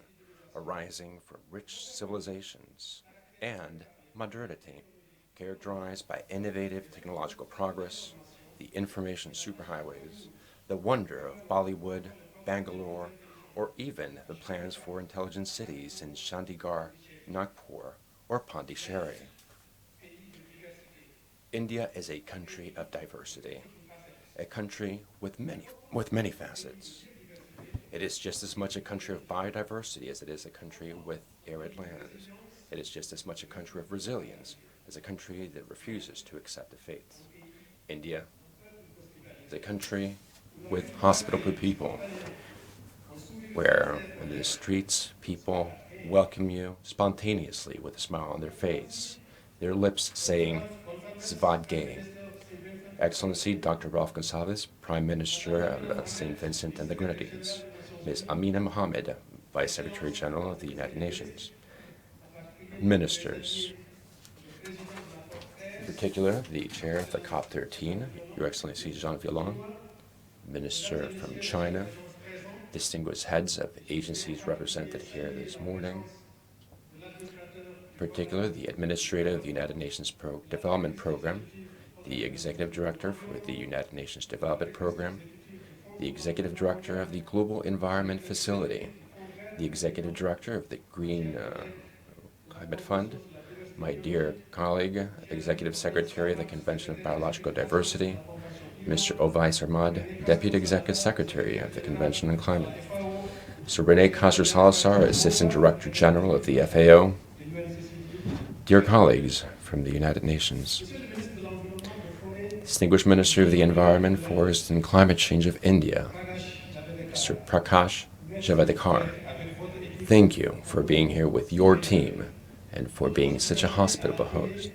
arising from rich civilizations and modernity, characterized by innovative technological progress, the information superhighways, the wonder of Bollywood, Bangalore, or even the plans for intelligent cities in Chandigarh, Nagpur, or Pondicherry. India is a country of diversity, a country with many facets. It is just as much a country of biodiversity as it is a country with arid lands. It is just as much a country of resilience as a country that refuses to accept the faith. India is a country with hospitable people, where in the streets people welcome you spontaneously with a smile on their face, their lips saying Svadgay. Excellency Dr. Ralph Gonsalves, Prime Minister of St. Vincent and the Grenadines, Ms. Amina Mohammed, Vice Secretary General of the United Nations, ministers, in particular, the chair of the COP13, Your Excellency Jean Violon, Minister from China, distinguished heads of agencies represented here this morning, in particular, the Administrator of the United Nations Development Program, the Executive Director for the United Nations Development Program, the Executive Director of the Global Environment Facility, the Executive Director of the Green Climate Fund, my dear colleague, Executive Secretary of the Convention of Biological Diversity, Mr. Ovais Ahmad, Deputy Executive Secretary of the Convention on Climate, Mr. Rene Casar-Salazar, Assistant Director General of the FAO, dear colleagues from the United Nations, Distinguished Minister of the Environment, Forest and Climate Change of India, Mr. Prakash Javadekar, thank you for being here with your team and for being such a hospitable host.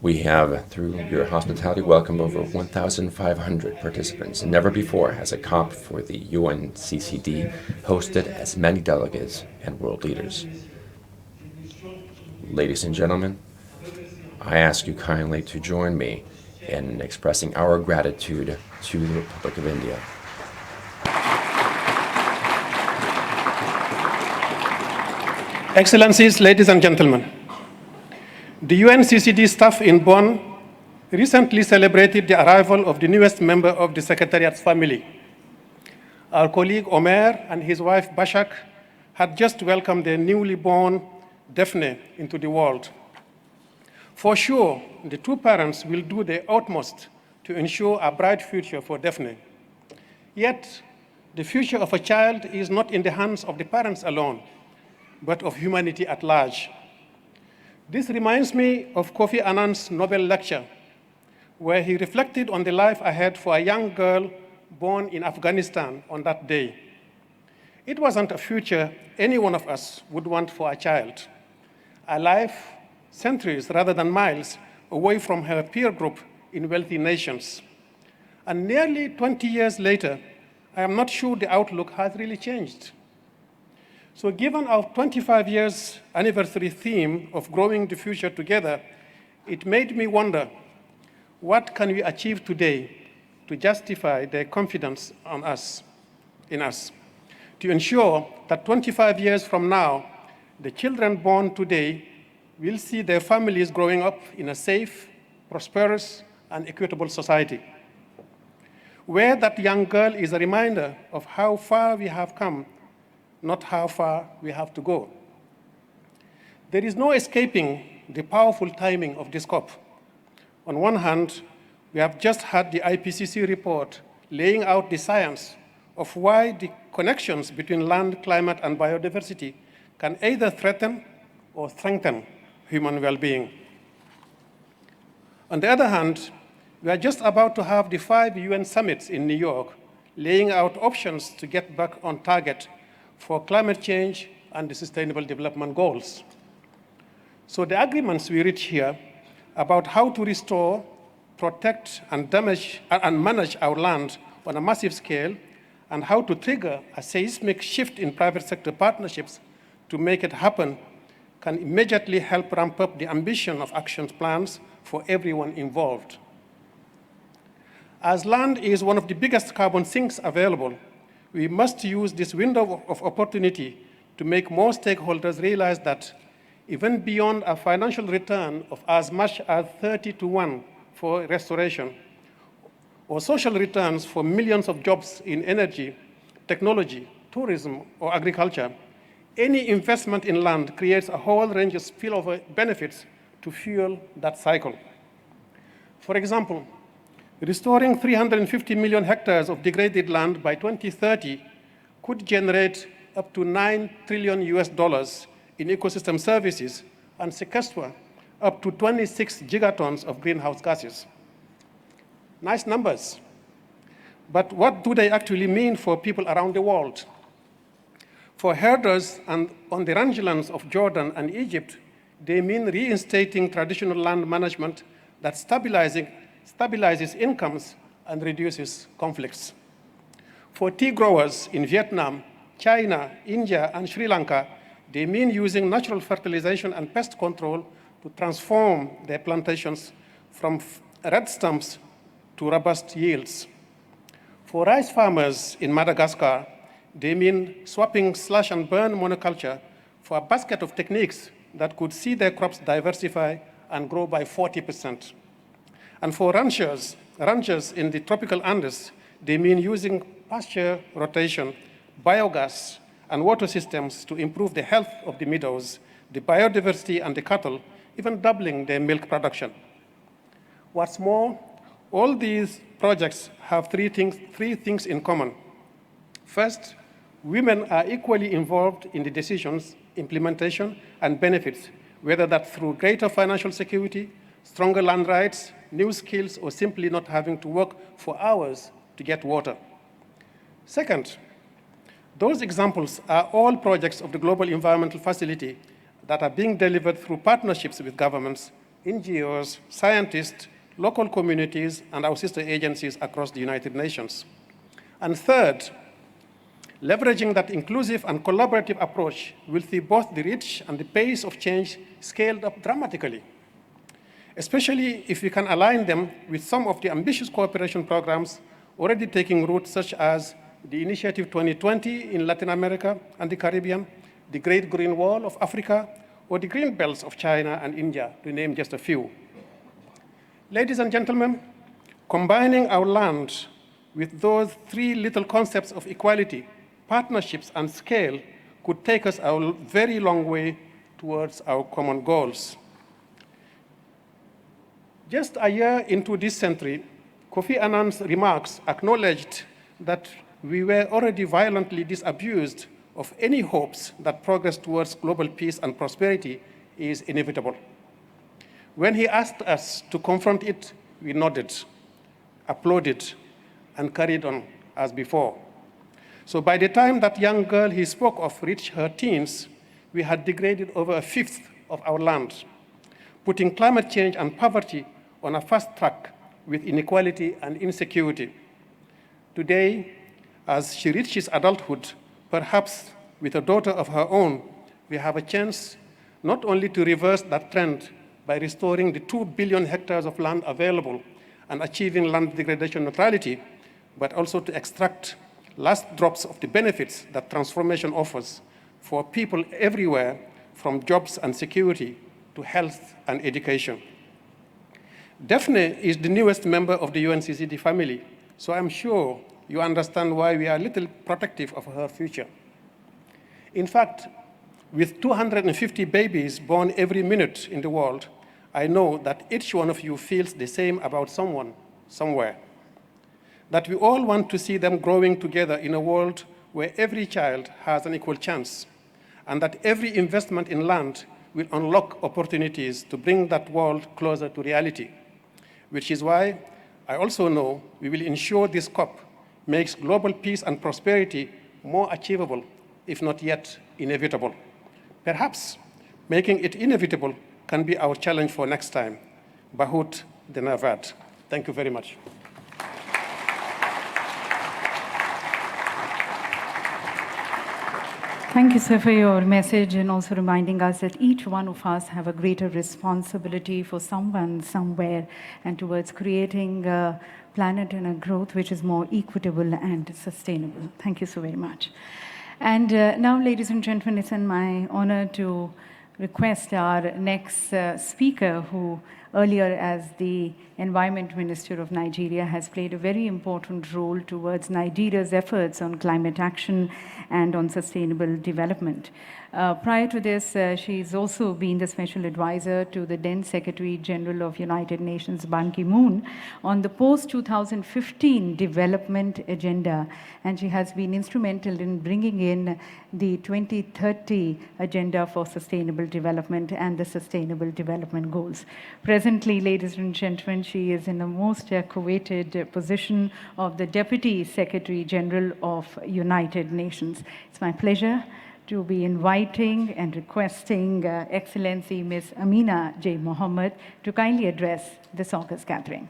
We have, through your hospitality, welcomed over 1,500 participants, and never before has a COP for the UNCCD hosted as many delegates and world leaders. Ladies and gentlemen, I ask you kindly to join me in expressing our gratitude to the Republic of India. Excellencies, ladies and gentlemen, the UNCCD staff in Bonn recently celebrated the arrival of the newest member of the Secretariat's family. Our colleague Omer and his wife Bashak had just welcomed their newly born Daphne into the world. For sure, the two parents will do their utmost to ensure a bright future for Daphne. Yet, the future of a child is not in the hands of the parents alone, but of humanity at large. This reminds me of Kofi Annan's Nobel lecture, where he reflected on the life ahead for a young girl born in Afghanistan on that day. It wasn't a future any one of us would want for a child. A life centuries rather than miles away from her peer group in wealthy nations. And nearly 20 years later, I am not sure the outlook has really changed. So given our 25 years anniversary theme of growing the future together, it made me wonder, what can we achieve today to justify their confidence in us, to ensure that 25 years from now, the children born today will see their families growing up in a safe, prosperous, and equitable society, where that young girl is a reminder of how far we have come, not how far we have to go. There is no escaping the powerful timing of this COP. On one hand, we have just had the IPCC report laying out the science of why the connections between land, climate, and biodiversity can either threaten or strengthen human well-being. On the other hand, we are just about to have the 5 UN summits in New York laying out options to get back on target for climate change and the Sustainable Development Goals. So the agreements we reach here about how to restore, protect, and manage our land on a massive scale, and how to trigger a seismic shift in private sector partnerships to make it happen, can immediately help ramp up the ambition of action plans for everyone involved. As land is one of the biggest carbon sinks available, we must use this window of opportunity to make more stakeholders realize that even beyond a financial return of as much as 30 to 1 for restoration, or social returns for millions of jobs in energy, technology, tourism, or agriculture, any investment in land creates a whole range of spillover benefits to fuel that cycle. For example, restoring 350 million hectares of degraded land by 2030 could generate up to $9 trillion in ecosystem services and sequester up to 26 gigatons of greenhouse gases. Nice numbers. But what do they actually mean for people around the world? For herders and on the rangelands of Jordan and Egypt, they mean reinstating traditional land management that stabilizes incomes and reduces conflicts. For tea growers in Vietnam, China, India, and Sri Lanka, they mean using natural fertilization and pest control to transform their plantations from red stumps to robust yields. For rice farmers in Madagascar, they mean swapping slash and burn monoculture for a basket of techniques that could see their crops diversify and grow by 40%. And for ranchers in the tropical Andes, they mean using pasture rotation, biogas, and water systems to improve the health of the meadows, the biodiversity, and the cattle, even doubling their milk production. What's more, all these projects have three things in common. First, women are equally involved in the decisions, implementation, and benefits, whether that's through greater financial security, stronger land rights, new skills, or simply not having to work for hours to get water. Second, those examples are all projects of the Global Environmental Facility that are being delivered through partnerships with governments, NGOs, scientists, local communities, and our sister agencies across the United Nations. And third, leveraging that inclusive and collaborative approach will see both the reach and the pace of change scaled up dramatically, especially if we can align them with some of the ambitious cooperation programs already taking root, such as the Initiative 2020 in Latin America and the Caribbean, the Great Green Wall of Africa, or the Green Belts of China and India, to name just a few. Ladies and gentlemen, combining our land with those three little concepts of equality, partnerships, and scale could take us a very long way towards our common goals. Just a year into this century, Kofi Annan's remarks acknowledged that we were already violently disabused of any hopes that progress towards global peace and prosperity is inevitable. When he asked us to confront it, we nodded, applauded, and carried on as before. So by the time that young girl he spoke of reached her teens, we had degraded over a fifth of our land, putting climate change and poverty on a fast track with inequality and insecurity. Today, as she reaches adulthood, perhaps with a daughter of her own, we have a chance not only to reverse that trend by restoring the 2 billion hectares of land available and achieving land degradation neutrality, but also to extract last drops of the benefits that transformation offers for people everywhere, from jobs and security to health and education. Daphne is the newest member of the UNCCD family, so I'm sure you understand why we are a little protective of her future. In fact, with 250 babies born every minute in the world, I know that each one of you feels the same about someone, somewhere. That we all want to see them growing together in a world where every child has an equal chance, and that every investment in land will unlock opportunities to bring that world closer to reality, which is why I also know we will ensure this COP makes global peace and prosperity more achievable, if not yet inevitable. Perhaps making it inevitable can be our challenge for next time. Bahut Denavad. Thank you very much. Thank you, sir, for your message and also reminding us that each one of us have a greater responsibility for someone, somewhere, and towards creating a planet and a growth which is more equitable and sustainable. Thank you so very much. And now, ladies and gentlemen, it's my honor to request our next speaker, who earlier as the Environment Minister of Nigeria has played a very important role towards Nigeria's efforts on climate action and on sustainable development. Prior to this, she's also been the special advisor to the then Secretary General of United Nations, Ban Ki-moon, on the post-2015 development agenda, and she has been instrumental in bringing in the 2030 agenda for sustainable development and the sustainable development goals. Presently, ladies and gentlemen, she is in the most coveted position of the Deputy Secretary General of United Nations. It's my pleasure to be inviting and requesting Excellency Ms. Amina J. Mohammed to kindly address this august gathering.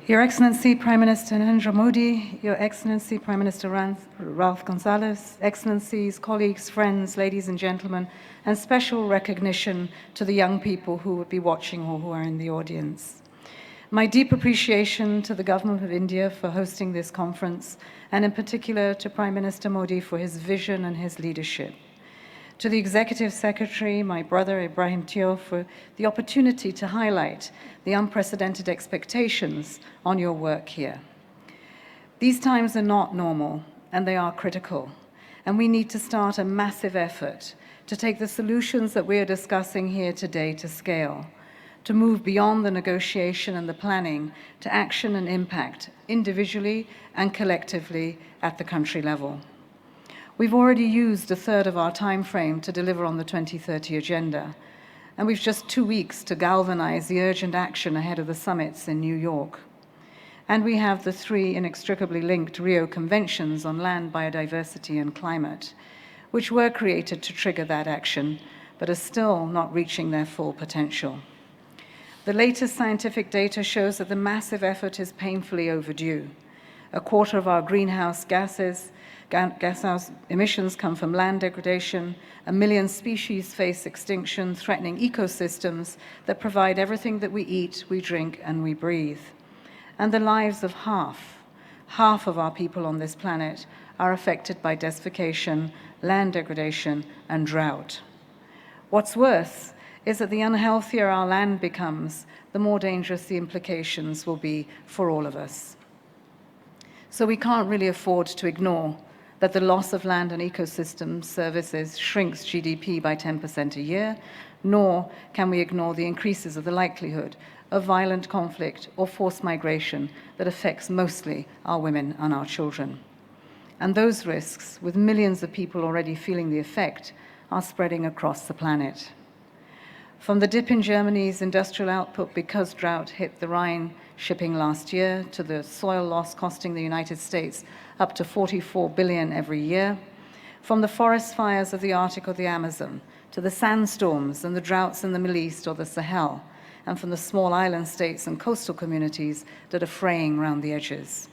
Your Excellency Prime Minister Narendra Modi, Your Excellency Prime Minister Ralph Gonsalves, Excellencies, colleagues, friends, ladies and gentlemen, and special recognition to the young people who would be watching or who are in the audience. My deep appreciation to the Government of India for hosting this conference, and in particular to Prime Minister Modi for his vision and his leadership. To the Executive Secretary, my brother Ibrahim Tio, for the opportunity to highlight the unprecedented expectations on your work here. These times are not normal, and they are critical, and we need to start a massive effort to take the solutions that we are discussing here today to scale, to move beyond the negotiation and the planning to action and impact, individually and collectively at the country level. We've already used a third of our time frame to deliver on the 2030 agenda, and we've just 2 weeks to galvanize the urgent action ahead of the summits in New York. And we have the 3 inextricably linked Rio Conventions on land, biodiversity, and climate, which were created to trigger that action, but are still not reaching their full potential. The latest scientific data shows that the massive effort is painfully overdue. A quarter of our greenhouse gas emissions come from land degradation. 1 million species face extinction, threatening ecosystems that provide everything that we eat, we drink, and we breathe. And the lives of half of our people on this planet are affected by desertification, land degradation, and drought. What's worse is that the unhealthier our land becomes, the more dangerous the implications will be for all of us. So we can't really afford to ignore that the loss of land and ecosystem services shrinks GDP by 10% a year, nor can we ignore the increases of the likelihood of violent conflict or forced migration that affects mostly our women and our children. And those risks, with millions of people already feeling the effect, are spreading across the planet. From the dip in Germany's industrial output because drought hit the Rhine shipping last year, to the soil loss costing the United States up to $44 billion every year, from the forest fires of the Arctic or the Amazon, to the sandstorms and the droughts in the Middle East or the Sahel, and from the small island states and coastal communities that are fraying around the edges,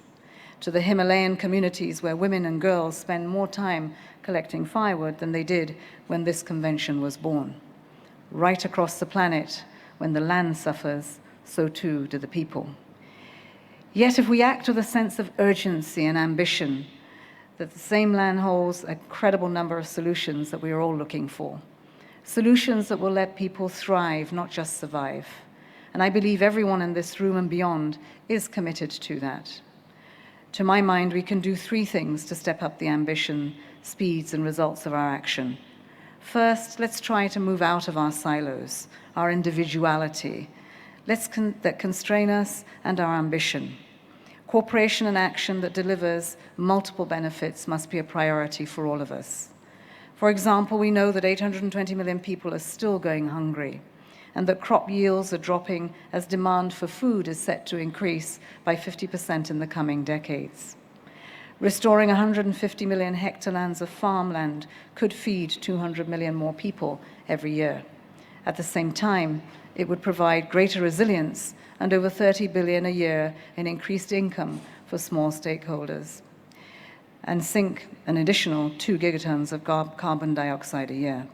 to the Himalayan communities where women and girls spend more time collecting firewood than they did when this convention was born. Right across the planet, when the land suffers, so too do the people. Yet if we act with a sense of urgency and ambition, that the same land holds a credible number of solutions that we are all looking for. Solutions that will let people thrive, not just survive. And I believe everyone in this room and beyond is committed to that. To my mind, we can do 3 things to step up the ambition, speeds, and results of our action. First, let's try to move out of our silos, our individuality, that constrain us, and our ambition. Cooperation and action that delivers multiple benefits must be a priority for all of us. For example, we know that 820 million people are still going hungry, and that crop yields are dropping as demand for food is set to increase by 50% in the coming decades. Restoring 150 million hectares of farmland could feed 200 million more people every year. At the same time, it would provide greater resilience and over 30 billion a year in increased income for small stakeholders, and sink an additional 2 gigatons of carbon dioxide a year.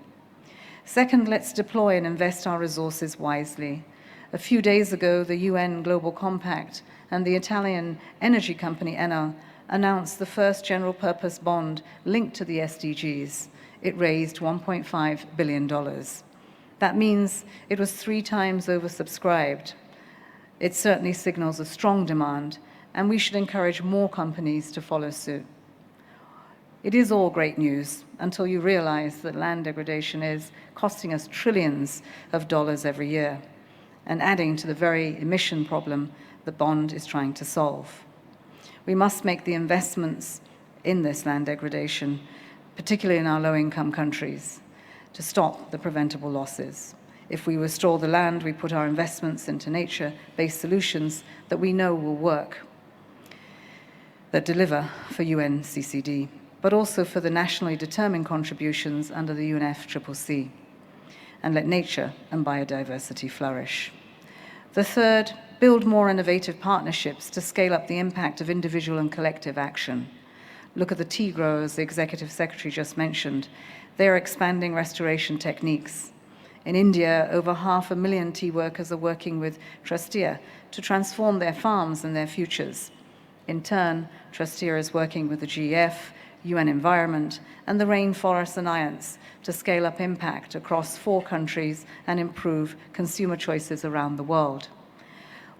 Second, let's deploy and invest our resources wisely. A few days ago, the UN Global Compact and the Italian energy company Enel announced the first general purpose bond linked to the SDGs. It raised $1.5 billion. That means it was 3 times oversubscribed. It certainly signals a strong demand, and we should encourage more companies to follow suit. It is all great news until you realize that land degradation is costing us trillions of dollars every year and adding to the very emission problem the bond is trying to solve. We must make the investments in this land degradation, particularly in our low-income countries, to stop the preventable losses. If we restore the land, we put our investments into nature-based solutions that we know will work, that deliver for UNCCD, but also for the nationally determined contributions under the UNFCCC, and let nature and biodiversity flourish. The third, build more innovative partnerships to scale up the impact of individual and collective action. Look at the tea growers the Executive Secretary just mentioned. They are expanding restoration techniques. In India, over 500,000 tea workers are working with Trustia to transform their farms and their futures. In turn, Trustia is working with the GEF, UN Environment, and the Rainforest Alliance to scale up impact across 4 countries and improve consumer choices around the world.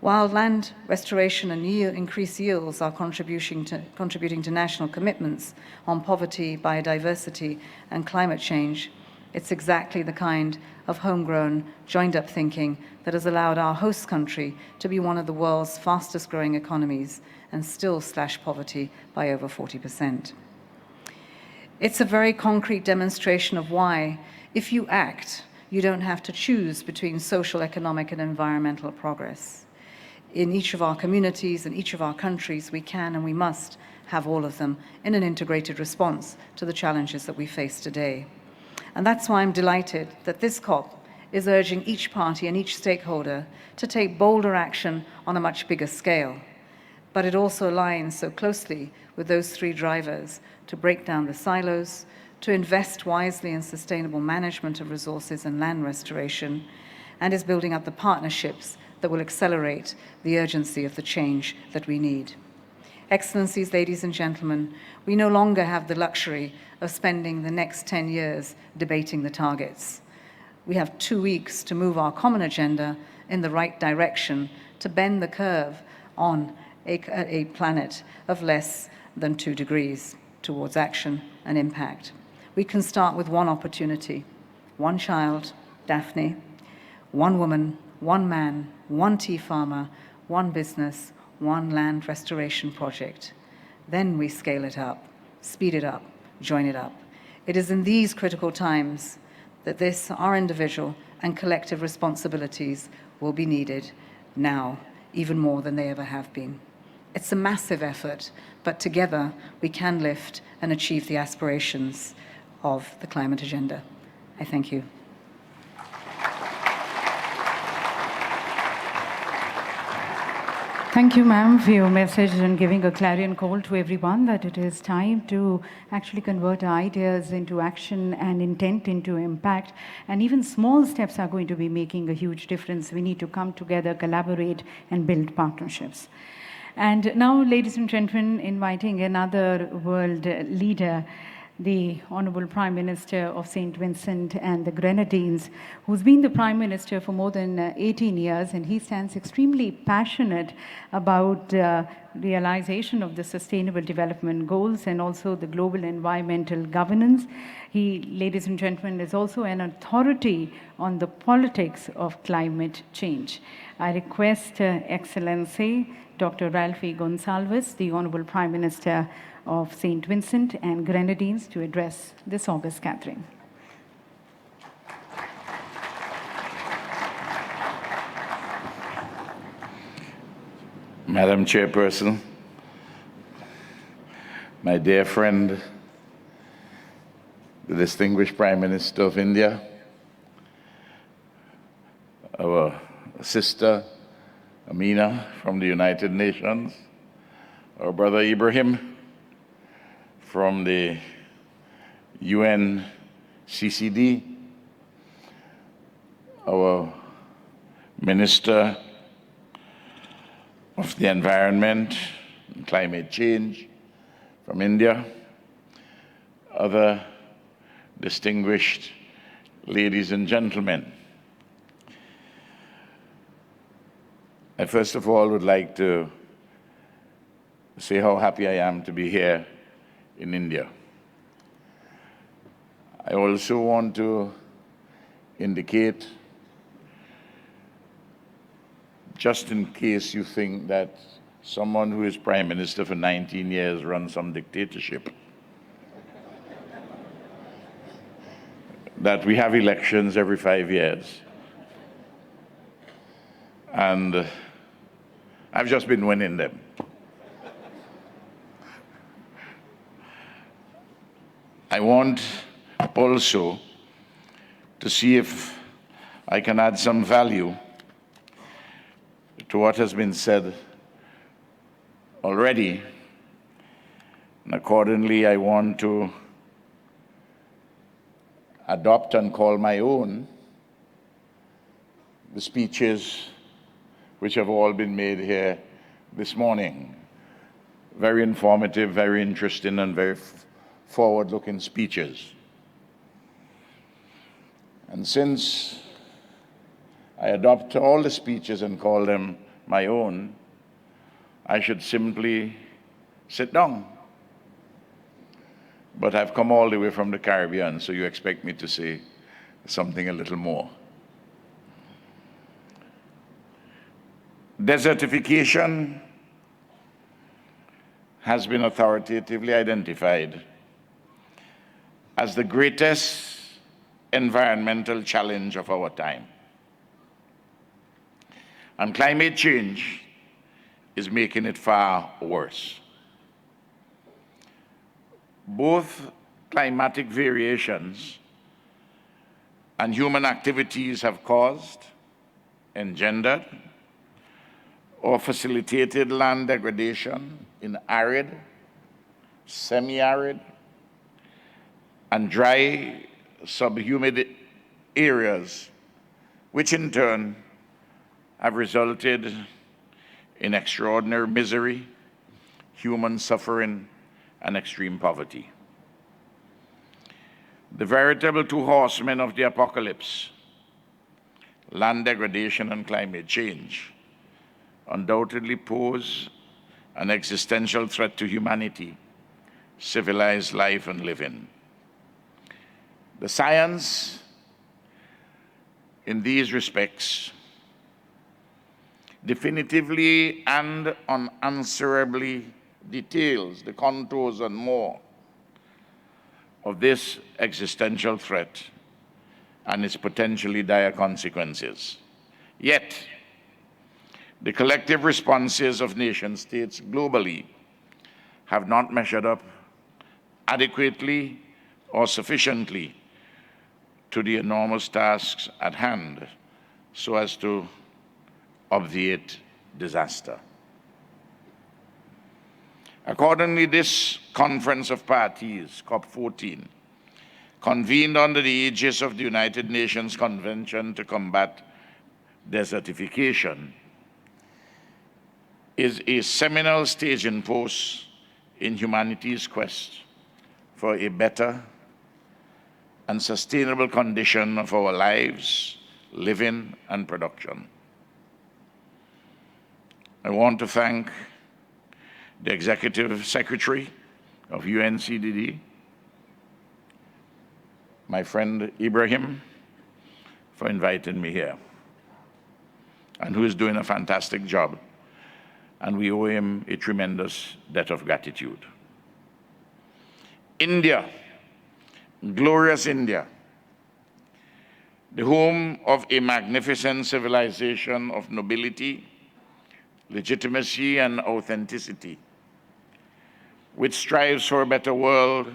While land restoration and increased yields are contributing to national commitments on poverty, biodiversity, and climate change, it's exactly the kind of homegrown, joined-up thinking that has allowed our host country to be one of the world's fastest-growing economies and still slash poverty by over 40%. It's a very concrete demonstration of why, if you act, you don't have to choose between social, economic, and environmental progress. in each of our communities and each of our countries, we can and we must have all of them in an integrated response to the challenges that we face today. And that's why I'm delighted that this COP is urging each party and each stakeholder to take bolder action on a much bigger scale. But it also aligns so closely with those three drivers: to break down the silos, to invest wisely in sustainable management of resources and land restoration, and is building up the partnerships that will accelerate the urgency of the change that we need. Excellencies, ladies and gentlemen, we no longer have the luxury of spending the next 10 years debating the targets. We have 2 weeks to move our common agenda in the right direction, to bend the curve on a planet of less than 2 degrees towards action and impact. We can start with one opportunity: one child, Daphne, one woman, one man, one tea farmer, one business, one land restoration project. Then we scale it up, speed it up, join it up. It is in these critical times that our individual and collective responsibilities will be needed now, even more than they ever have been. It's a massive effort, but together we can lift and achieve the aspirations of the climate agenda. I thank you. Thank you, ma'am, for your message and giving a clarion call to everyone that it is time to actually convert our ideas into action and intent into impact. And even small steps are going to be making a huge difference. We need to come together, collaborate, and build partnerships. And now, ladies and gentlemen, inviting another world leader, the Honorable Prime Minister of St. Vincent and the Grenadines, who's been the Prime Minister for more than 18 years, and he stands extremely passionate about realization of the Sustainable Development Goals and also the global environmental governance. He, ladies and gentlemen, is also an authority on the politics of climate change. I request Excellency Dr. Ralphie Gonsalves, the Honorable Prime Minister of St. Vincent and Grenadines, to address this august gathering. Madam Chairperson, my dear friend, the distinguished Prime Minister of India, our sister Amina from the United Nations, our brother Ibrahim from the UNCCD, our Minister of the Environment and Climate Change from India, other distinguished ladies and gentlemen. I first of all would like to say how happy I am to be here in India. I also want to indicate, just in case you think that someone who is Prime Minister for 19 years runs some dictatorship, that we have elections every 5 years. And I've just been winning them. I want also to see if I can add some value to what has been said already. And accordingly, I want to adopt and call my own the speeches which have all been made here this morning. Very informative, very interesting, and very forward-looking speeches. And since I adopt all the speeches and call them my own, I should simply sit down. But I've come all the way from the Caribbean, so you expect me to say something a little more. Desertification has been authoritatively identified as the greatest environmental challenge of our time. And climate change is making it far worse. Both climatic variations and human activities have caused, engendered, or facilitated land degradation in arid, semi-arid, and dry, subhumid areas, which in turn have resulted in extraordinary misery, human suffering, and extreme poverty. The veritable two horsemen of the apocalypse, land degradation and climate change, undoubtedly pose an existential threat to humanity, civilized life and living. The science in these respects definitively and unanswerably details the contours and more of this existential threat and its potentially dire consequences. Yet, the collective responses of nation-states globally have not measured up adequately or sufficiently to the enormous tasks at hand so as to obviate disaster. Accordingly, this Conference of Parties, COP14, convened under the aegis of the United Nations Convention to Combat Desertification, is a seminal staging post in humanity's quest for a better and sustainable condition of our lives, living, and production. I want to thank the Executive Secretary of UNCCDC, my friend Ibrahim, for inviting me here, and who is doing a fantastic job. And we owe him a tremendous debt of gratitude. India, glorious India, the home of a magnificent civilization of nobility, legitimacy, and authenticity, which strives for a better world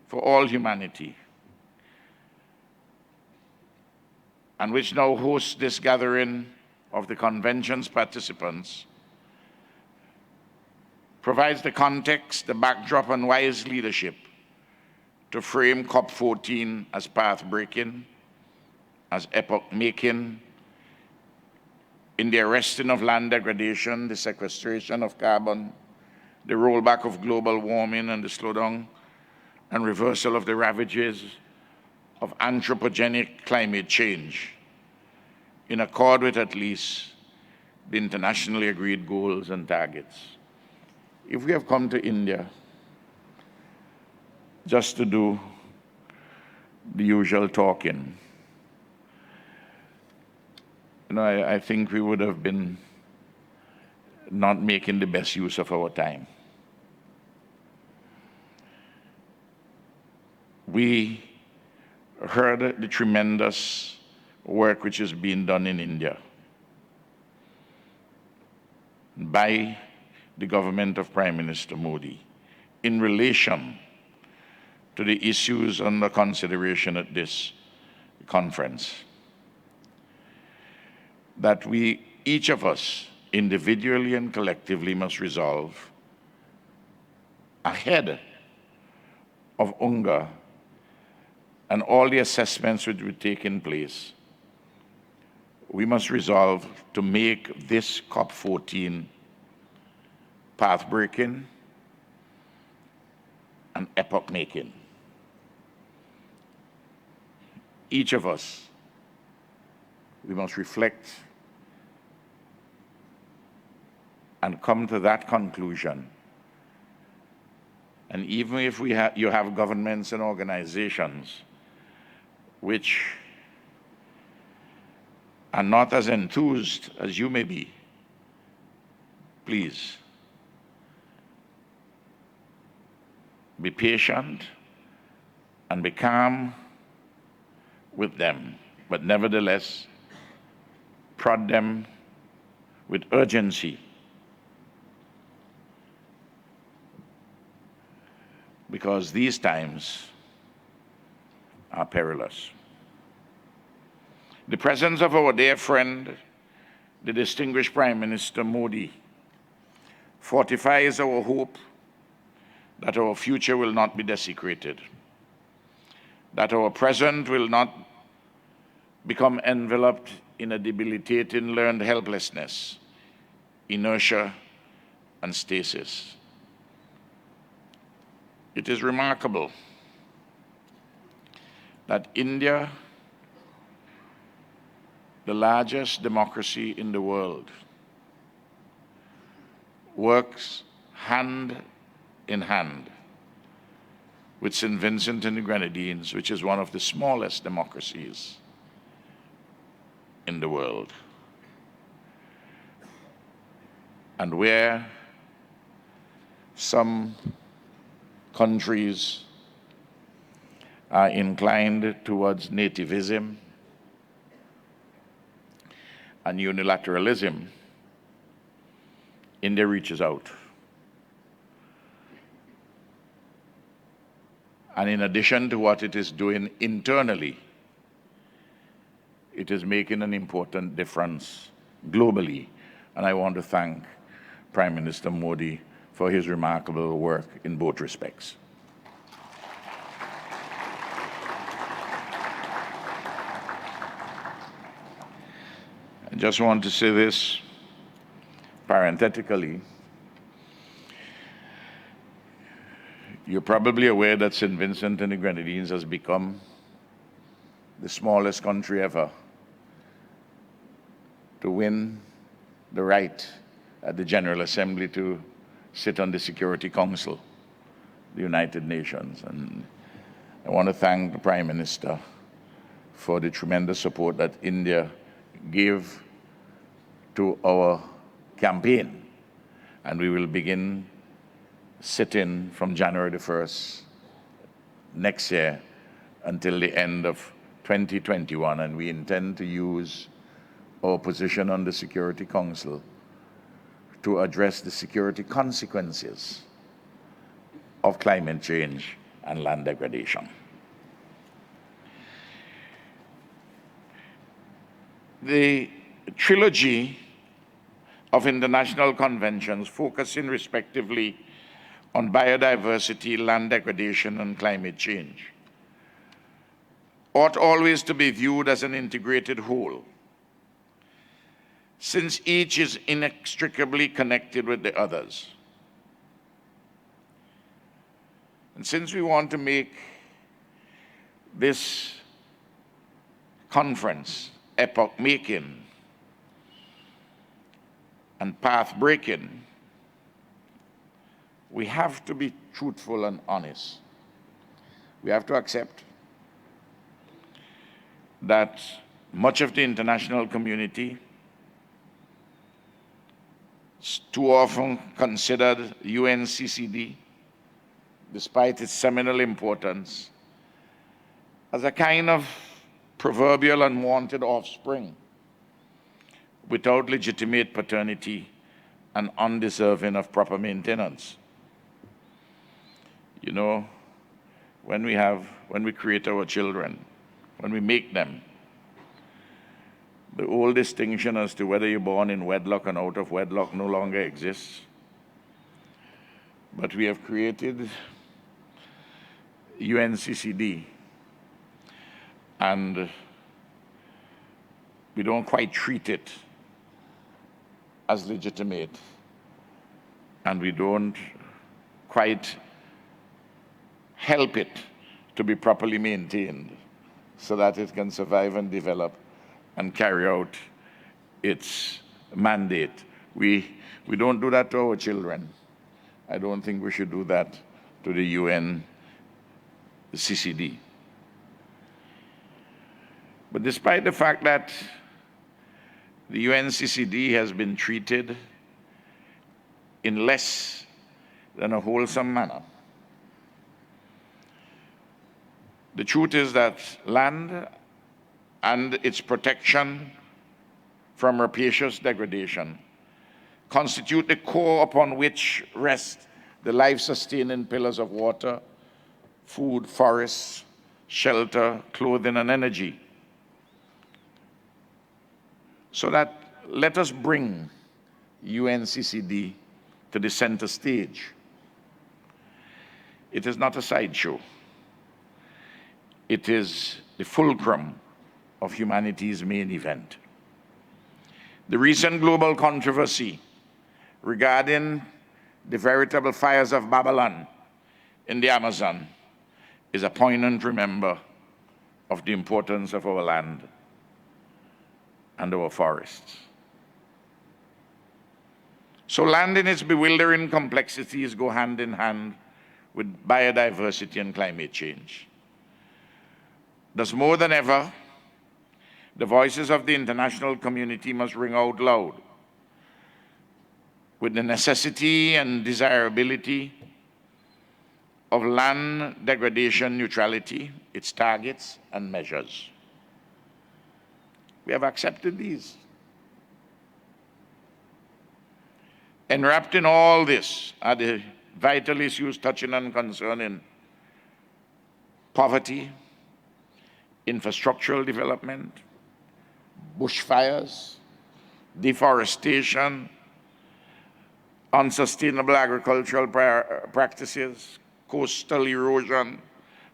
for all humanity, and which now hosts this gathering of the convention's participants, provides the context, the backdrop, and wise leadership to frame COP14 as path-breaking, as epoch-making, in the arresting of land degradation, the sequestration of carbon, the rollback of global warming, and the slowdown and reversal of the ravages of anthropogenic climate change, in accord with at least the internationally agreed goals and targets. If we have come to India just to do the usual talking, I think we would have been not making the best use of our time. We heard the tremendous work which is being done in India by the government of Prime Minister Modi in relation to the issues under consideration at this conference, that we, each of us, individually and collectively, must resolve ahead of UNGA and all the assessments which were taking place. We must resolve to make this COP14 path-breaking and epoch-making. Each of us, we must reflect and come to that conclusion. And even if you have governments and organizations which are not as enthused as you may be, please be patient and be calm with them, but nevertheless prod them with urgency because these times are perilous. The presence of our dear friend, the distinguished Prime Minister Modi, fortifies our hope that our future will not be desecrated, that our present will not become enveloped in a debilitating learned helplessness, inertia, and stasis. It is remarkable that India, the largest democracy in the world, works hand in hand with St. Vincent and the Grenadines, which is one of the smallest democracies in the world, and where some countries are inclined towards nativism and unilateralism, India reaches out. And in addition to what it is doing internally, it is making an important difference globally. And I want to thank Prime Minister Modi for his remarkable work in both respects. I just want to say this parenthetically. You're probably aware that St. Vincent and the Grenadines has become the smallest country ever to win the right at the General Assembly to sit on the Security Council, the United Nations. And I want to thank the Prime Minister for the tremendous support that India gave to our campaign. And we will begin sitting from January the 1st next year until the end of 2021. And we intend to use our position on the Security Council to address the security consequences of climate change and land degradation. The trilogy of international conventions focusing respectively on biodiversity, land degradation, and climate change ought always to be viewed as an integrated whole, since each is inextricably connected with the others. And since we want to make this conference epoch-making and path-breaking, we have to be truthful and honest. We have to accept that much of the international community is too often considered UNCCD, despite its seminal importance, as a kind of proverbial unwanted offspring without legitimate paternity and undeserving of proper maintenance. You know, when we create our children, when we make them, the old distinction as to whether you're born in wedlock and out of wedlock no longer exists. But we have created UNCCD, and we don't quite treat it as legitimate, and we don't quite help it to be properly maintained so that it can survive and develop and carry out its mandate. We don't do that to our children. I don't think we should do that to the UNCCD. But despite the fact that the UNCCD has been treated in less than a wholesome manner, the truth is that land and its protection from rapacious degradation constitute the core upon which rest the life-sustaining pillars of water, food, forests, shelter, clothing, and energy. So that let us bring UNCCD to the center stage. It is not a sideshow. It is the fulcrum of humanity's main event. The recent global controversy regarding the veritable fires of Babylon in the Amazon is a poignant reminder of the importance of our land and our forests. So land in its bewildering complexities go hand in hand with biodiversity and climate change. Thus, more than ever, the voices of the international community must ring out loud with the necessity and desirability of land degradation neutrality, its targets and measures. We have accepted these. Enwrapped in all this are the vital issues touching and concerning poverty, infrastructural development, bushfires, deforestation, unsustainable agricultural practices, coastal erosion,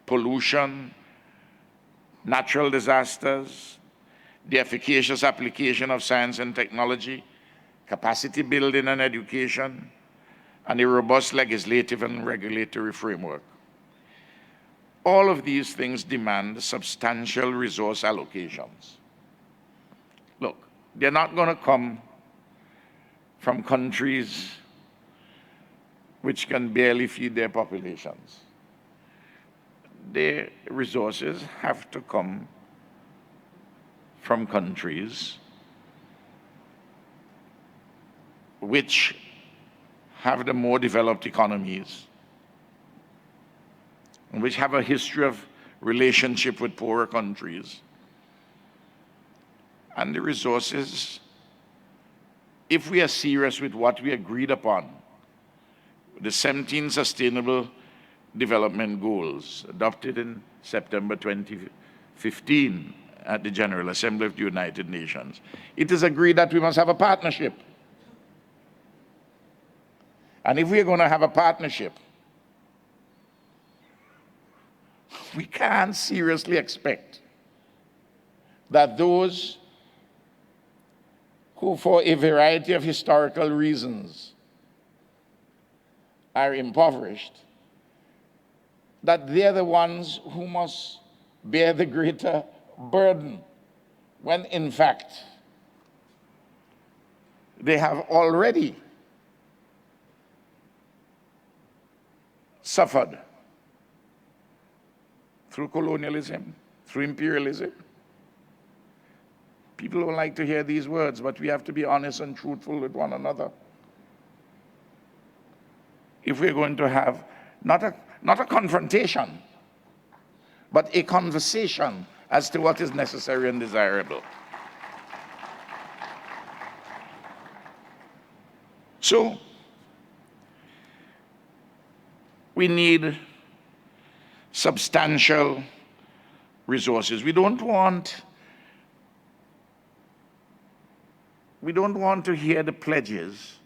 pollution, natural disasters, the efficacious application of science and technology, capacity building and education, and a robust legislative and regulatory framework. All of these things demand substantial resource allocations. Look, they're not going to come from countries which can barely feed their populations. Their resources have to come from countries which have the more developed economies, and which have a history of relationship with poorer countries. And the resources, if we are serious with what we agreed upon, the 17 Sustainable Development Goals adopted in September 2015 at the General Assembly of the United Nations, it is agreed that we must have a partnership. And if we're going to have a partnership, we can't seriously expect that those who, for a variety of historical reasons, are impoverished, that they're the ones who must bear the greater burden, when in fact they have already suffered through colonialism, through imperialism. People don't like to hear these words, but we have to be honest and truthful with one another. If we're going to have not a confrontation, but a conversation as to what is necessary and desirable. So, we need substantial resources. We don't want to hear the pledges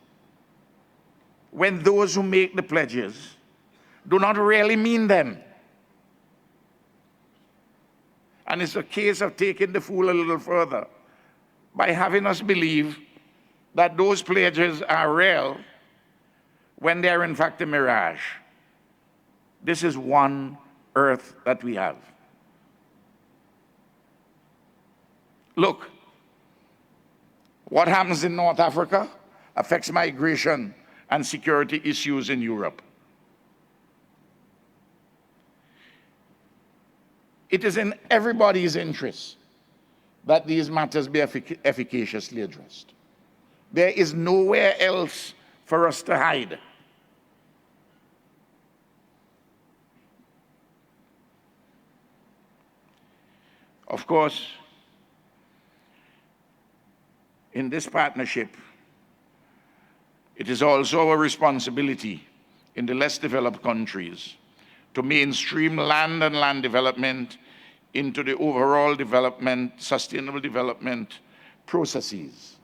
when those who make the pledges do not really mean them. And it's a case of taking the fool a little further by having us believe that those pledges are real when they're in fact a mirage. This is one earth that we have. Look, what happens in North Africa affects migration and security issues in Europe. It is in everybody's interest that these matters be efficaciously addressed. There is nowhere else for us to hide. Of course, in this partnership, it is also our responsibility in the less developed countries to mainstream land and land development into the overall development, sustainable development processes,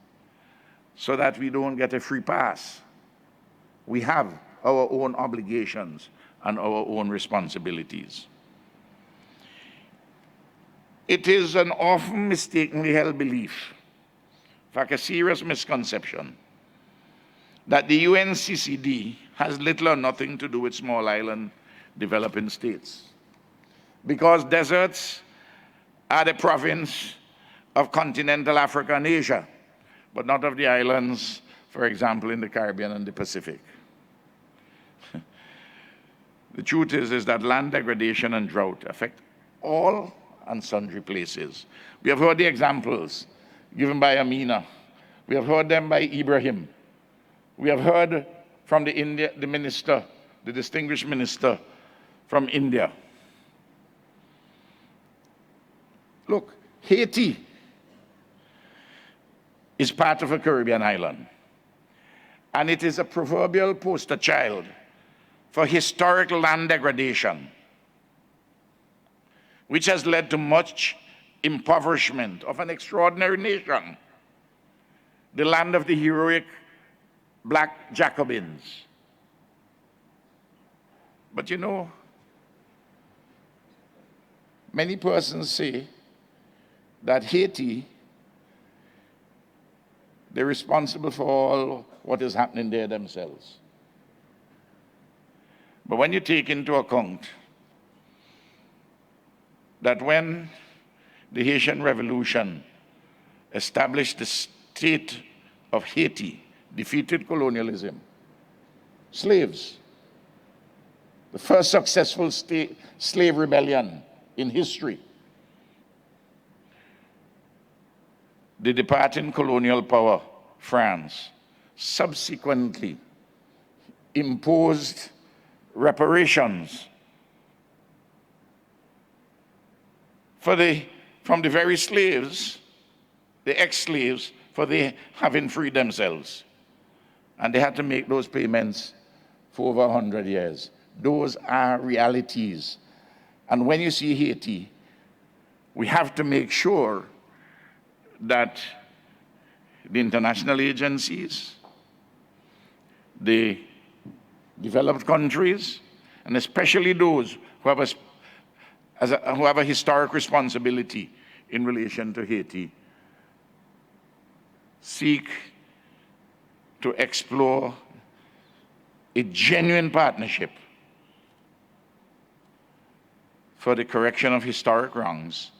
so that we don't get a free pass. We have our own obligations and our own responsibilities. It is an often mistakenly held belief, in fact a serious misconception, that the UNCCD has little or nothing to do with small island developing states, because deserts are the province of continental Africa and Asia, but not of the islands, for example, in the Caribbean and the Pacific. The truth is that land degradation and drought affect all and sundry places. We have heard the examples given by Amina. We have heard them by Ibrahim. We have heard from the minister, the distinguished minister from India. Look, Haiti is part of a Caribbean island, and it is a proverbial poster child for historic land degradation, which has led to much impoverishment of an extraordinary nation, the land of the heroic Black Jacobins. But you know, many persons say that Haiti, they're responsible for all what is happening there themselves. But when you take into account that when the Haitian Revolution established the state of Haiti, defeated colonialism, slaves, the first successful slave rebellion in history, the departing colonial power, France, subsequently imposed reparations from the very slaves, the ex-slaves, for they having freed themselves. And they had to make those payments for over 100 years. Those are realities. And when you see Haiti, we have to make sure that the international agencies, the developed countries, and especially those who have a historic responsibility in relation to Haiti, seek to explore a genuine partnership for the correction of historic wrongs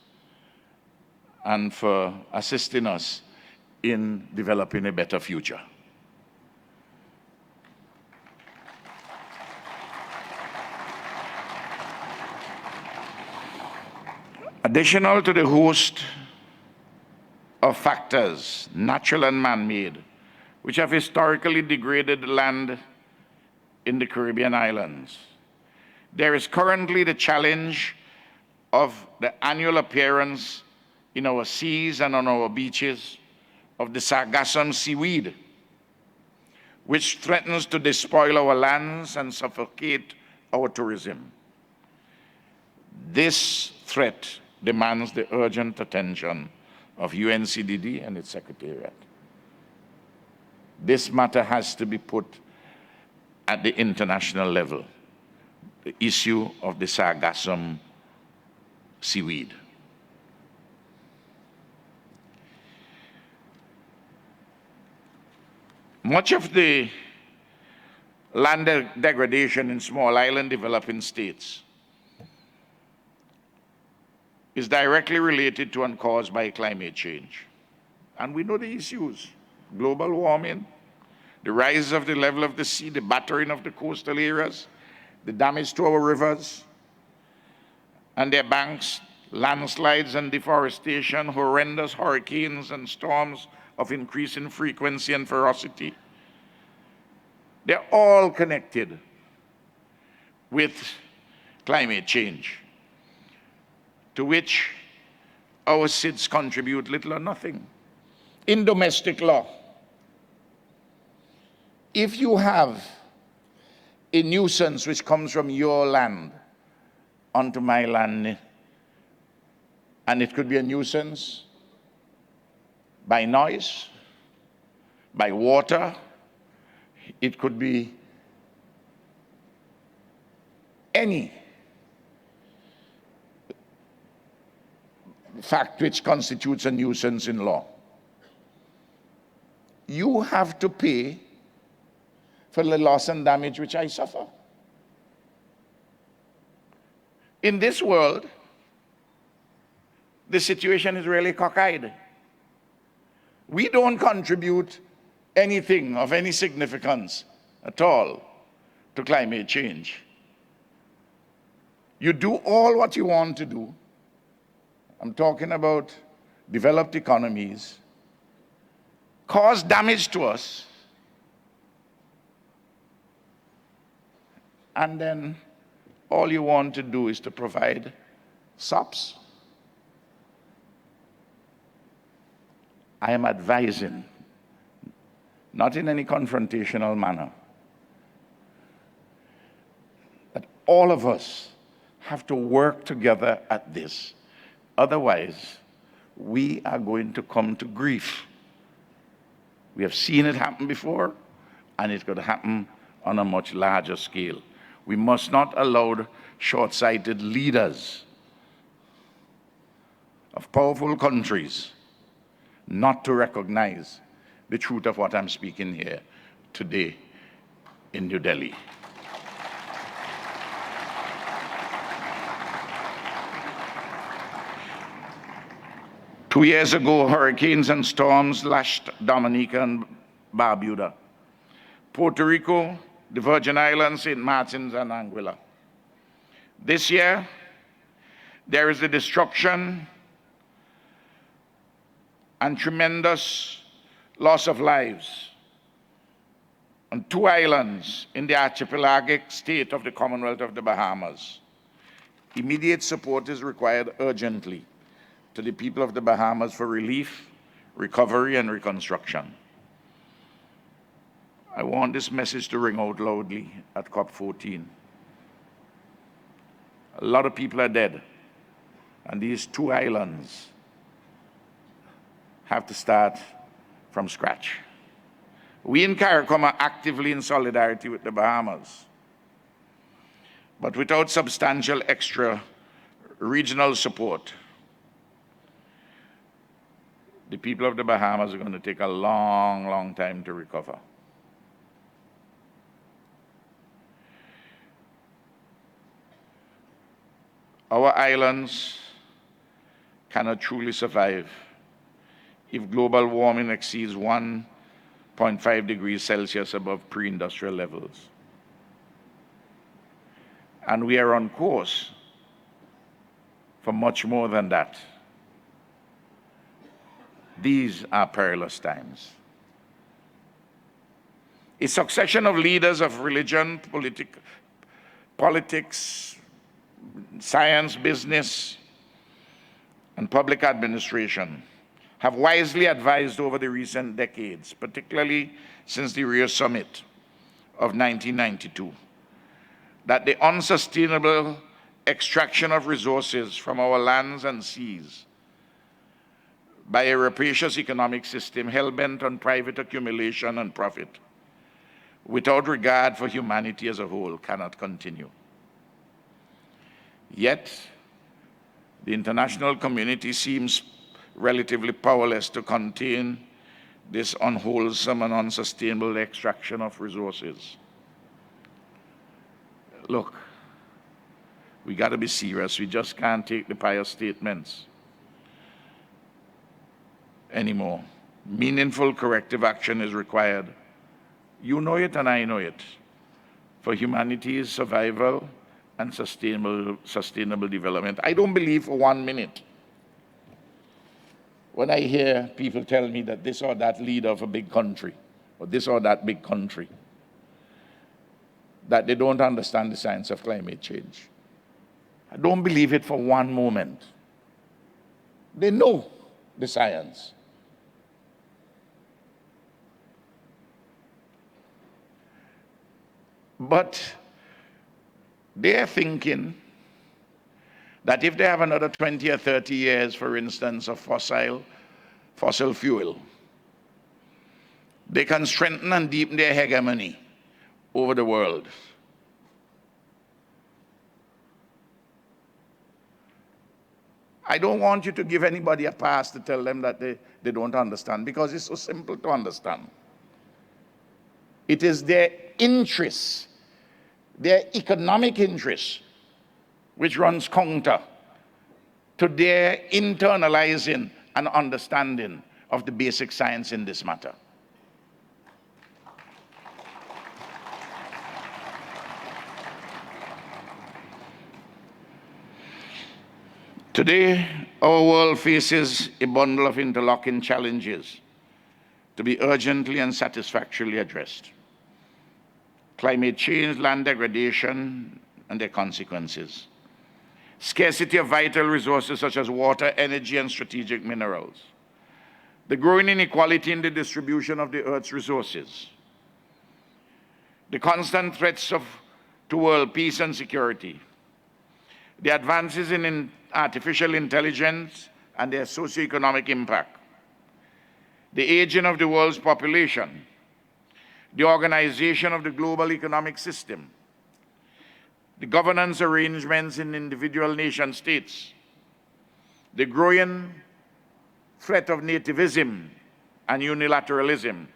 and for assisting us in developing a better future. Additional to the host of factors, natural and man-made, which have historically degraded land in the Caribbean islands, there is currently the challenge of the annual appearance in our seas and on our beaches of the sargassum seaweed, which threatens to despoil our lands and suffocate our tourism. This threat demands the urgent attention of UNCCDD and its Secretariat. This matter has to be put at the international level, the issue of the sargassum seaweed. Much of the land degradation in small island developing states is directly related to and caused by climate change. And we know the issues: global warming, the rise of the level of the sea, the battering of the coastal areas, the damage to our rivers and their banks, landslides and deforestation, horrendous hurricanes and storms of increasing frequency and ferocity. They're all connected with climate change, to which our SIDS contribute little or nothing. In domestic law, if you have a nuisance which comes from your land onto my land, and it could be a nuisance by noise, by water, it could be any fact which constitutes a nuisance in law. You have to pay for the loss and damage which I suffer. In this world, the situation is really cockeyed. We don't contribute anything of any significance at all to climate change. You do all what you want to do. I'm talking about developed economies, cause damage to us, and then all you want to do is to provide SOPs. I am advising, not in any confrontational manner, that all of us have to work together at this. Otherwise, we are going to come to grief. We have seen it happen before, and it could happen on a much larger scale. We must not allow short-sighted leaders of powerful countries not to recognize the truth of what I'm speaking here today in New Delhi. Two years ago, hurricanes and storms lashed Dominica and Barbuda, Puerto Rico, the Virgin Islands, St. Martin's, and Anguilla. This year, there is the destruction and tremendous loss of lives on two islands in the archipelagic state of the Commonwealth of the Bahamas. Immediate support is required urgently to the people of the Bahamas for relief, recovery, and reconstruction. I want this message to ring out loudly at COP14. A lot of people are dead, and these two islands have to start from scratch. We in CARICOM are actively in solidarity with the Bahamas, but without substantial extra regional support, the people of the Bahamas are going to take a long, long time to recover. Our islands cannot truly survive if global warming exceeds 1.5 degrees Celsius above pre-industrial levels. And we are on course for much more than that. These are perilous times. A succession of leaders of religion, politics, science, business, and public administration have wisely advised over the recent decades, particularly since the Rio Summit of 1992, that the unsustainable extraction of resources from our lands and seas by a rapacious economic system hell-bent on private accumulation and profit, without regard for humanity as a whole, cannot continue. Yet, the international community seems relatively powerless to contain this unwholesome and unsustainable extraction of resources. Look, we got to be serious. We just can't take the pious statements anymore. Meaningful corrective action is required. You know it and I know it, for humanity's survival and sustainable development. I don't believe for 1 minute when I hear people tell me that this or that leader of a big country, or this or that big country, that they don't understand the science of climate change. I don't believe it for one moment. They know the science. But they're thinking that if they have another 20 or 30 years, for instance, of fossil fuel, they can strengthen and deepen their hegemony over the world. I don't want you to give anybody a pass to tell them that they don't understand, because it's so simple to understand. It is their interests, their economic interests, which runs counter to their internalizing and understanding of the basic science in this matter. Today, our world faces a bundle of interlocking challenges to be urgently and satisfactorily addressed. Climate change, land degradation, and their consequences. Scarcity of vital resources such as water, energy, and strategic minerals. The growing inequality in the distribution of the Earth's resources. The constant threats to world peace and security. The advances in artificial intelligence and their socioeconomic impact. The aging of the world's population. The organization of the global economic system. The governance arrangements in individual nation states. The growing threat of nativism and unilateralism.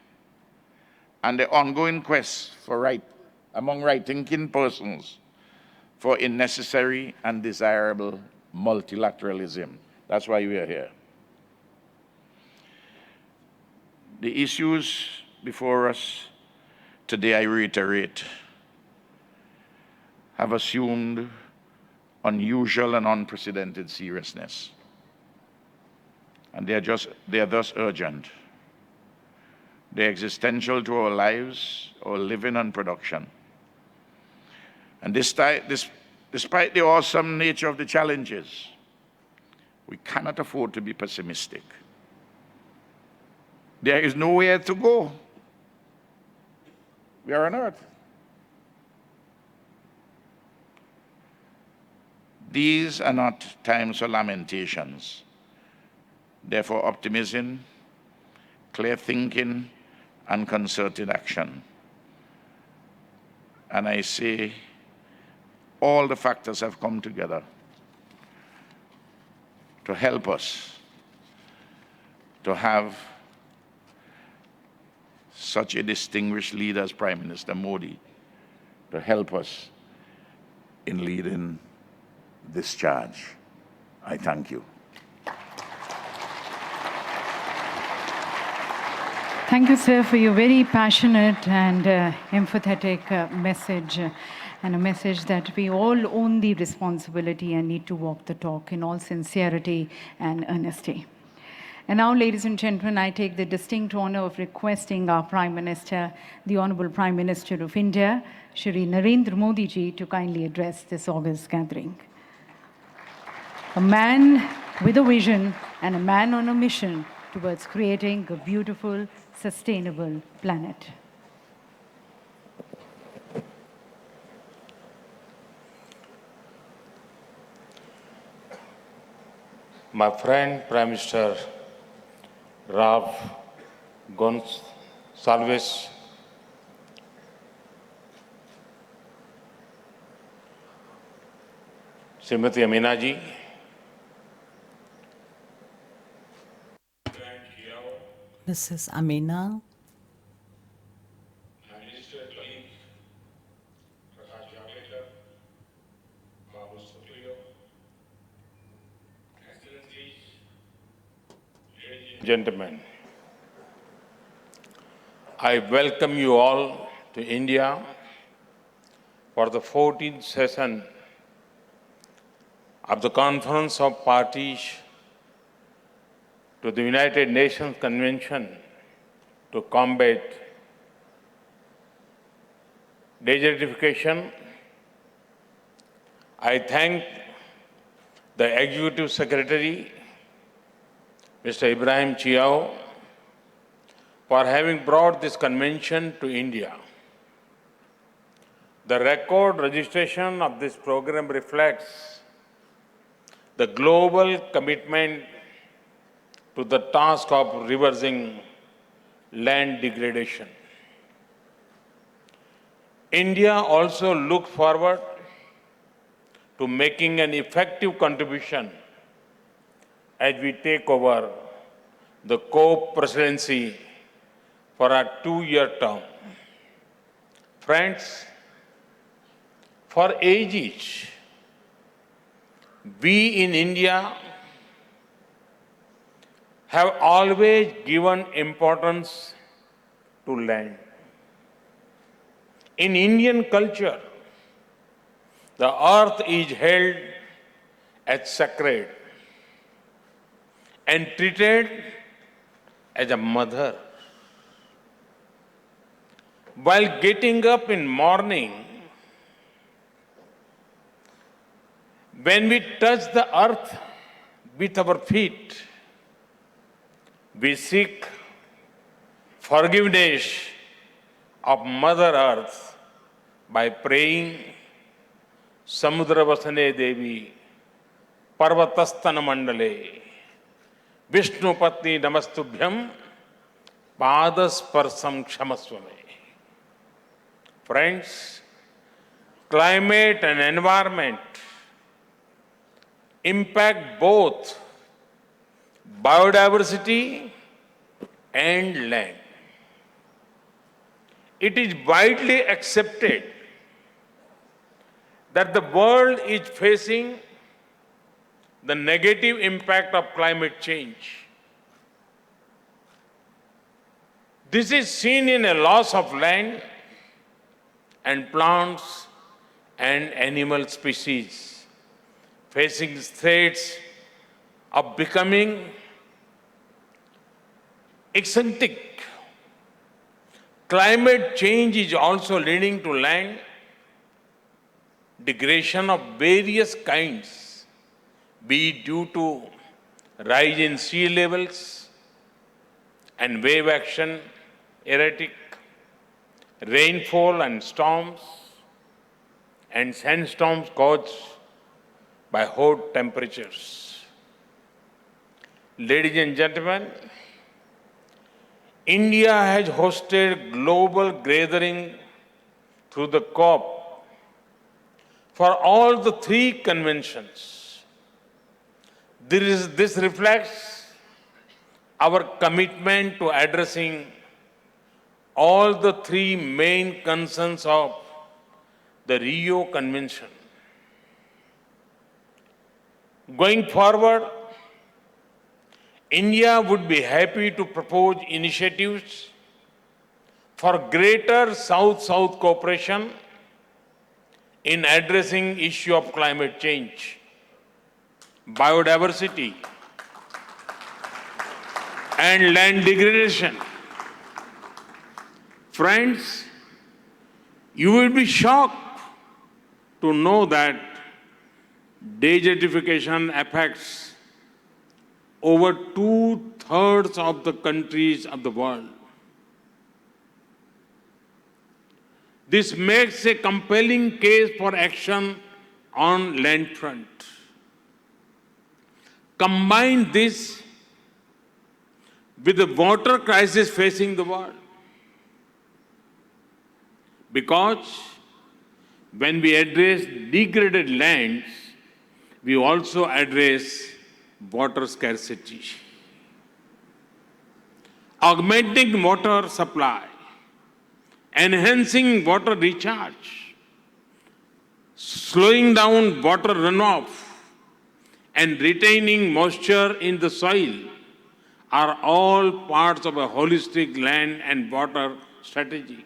And the ongoing quest for among right-thinking persons for a necessary and desirable multilateralism. That's why we are here. The issues before us today, I reiterate, have assumed unusual and unprecedented seriousness. And they are thus urgent. They're existential to our lives, our living and production. And despite the awesome nature of the challenges, we cannot afford to be pessimistic. There is nowhere to go. We are on Earth. These are not times for lamentations. Therefore, optimism, clear thinking, and concerted action. And I say, all the factors have come together to help us to have such a distinguished leader as Prime Minister Modi, to help us in leading this charge. I thank you. Thank you, sir, for your very passionate and empathetic message, and a message that we all own the responsibility and need to walk the talk in all sincerity and earnesty. And now, ladies and gentlemen, I take the distinct honor of requesting our Prime Minister, the Honorable Prime Minister of India, Shri Narendra Modi ji, to kindly address this august gathering. A man with a vision and a man on a mission towards creating a beautiful, sustainable planet. My friend Prime Minister Ralph Gonsalves, Srimati Amina ji, Mrs. Amina, gentlemen, I welcome you all to India for the 14th session of the Conference of Parties to the United Nations Convention to combat desertification. I thank the Executive Secretary, Mr. Ibrahim Chiao, for having brought this convention to India. The record registration of this program reflects the global commitment to the task of reversing land degradation. India also looks forward to making an effective contribution as we take over the COP presidency for a 2-year term. Friends, for ages, we in India have always given importance to land. In Indian culture, the earth is held as sacred and treated as a mother. While getting up in morning, when we touch the earth with our feet, we seek forgiveness of Mother Earth by praying Samudravasane Devi Parvatastana Mandale Vishnu Patni Namastubhyam Padasparsam Kshamaswame. Friends, climate and environment impact both biodiversity and land. It is widely accepted that the world is facing the negative impact of climate change. This is seen in a loss of land and plants and animal species, facing threats of becoming extinct. Climate change is also leading to land degradation of various kinds, be it due to rise in sea levels and wave action, erratic rainfall and storms, and sandstorms caused by hot temperatures. Ladies and gentlemen, India has hosted global gathering through the COP for all the 3 conventions. This reflects our commitment to addressing all the 3 main concerns of the Rio Convention. Going forward, India would be happy to propose initiatives for greater South-South cooperation in addressing issue of climate change, biodiversity, and land degradation. Friends, you will be shocked to know that desertification affects over 2/3 of the countries of the world. This makes a compelling case for action on land front. Combine this with the water crisis facing the world. Because when we address degraded lands, we also address water scarcity. Augmenting water supply, enhancing water recharge, slowing down water runoff, and retaining moisture in the soil are all parts of a holistic land and water strategy.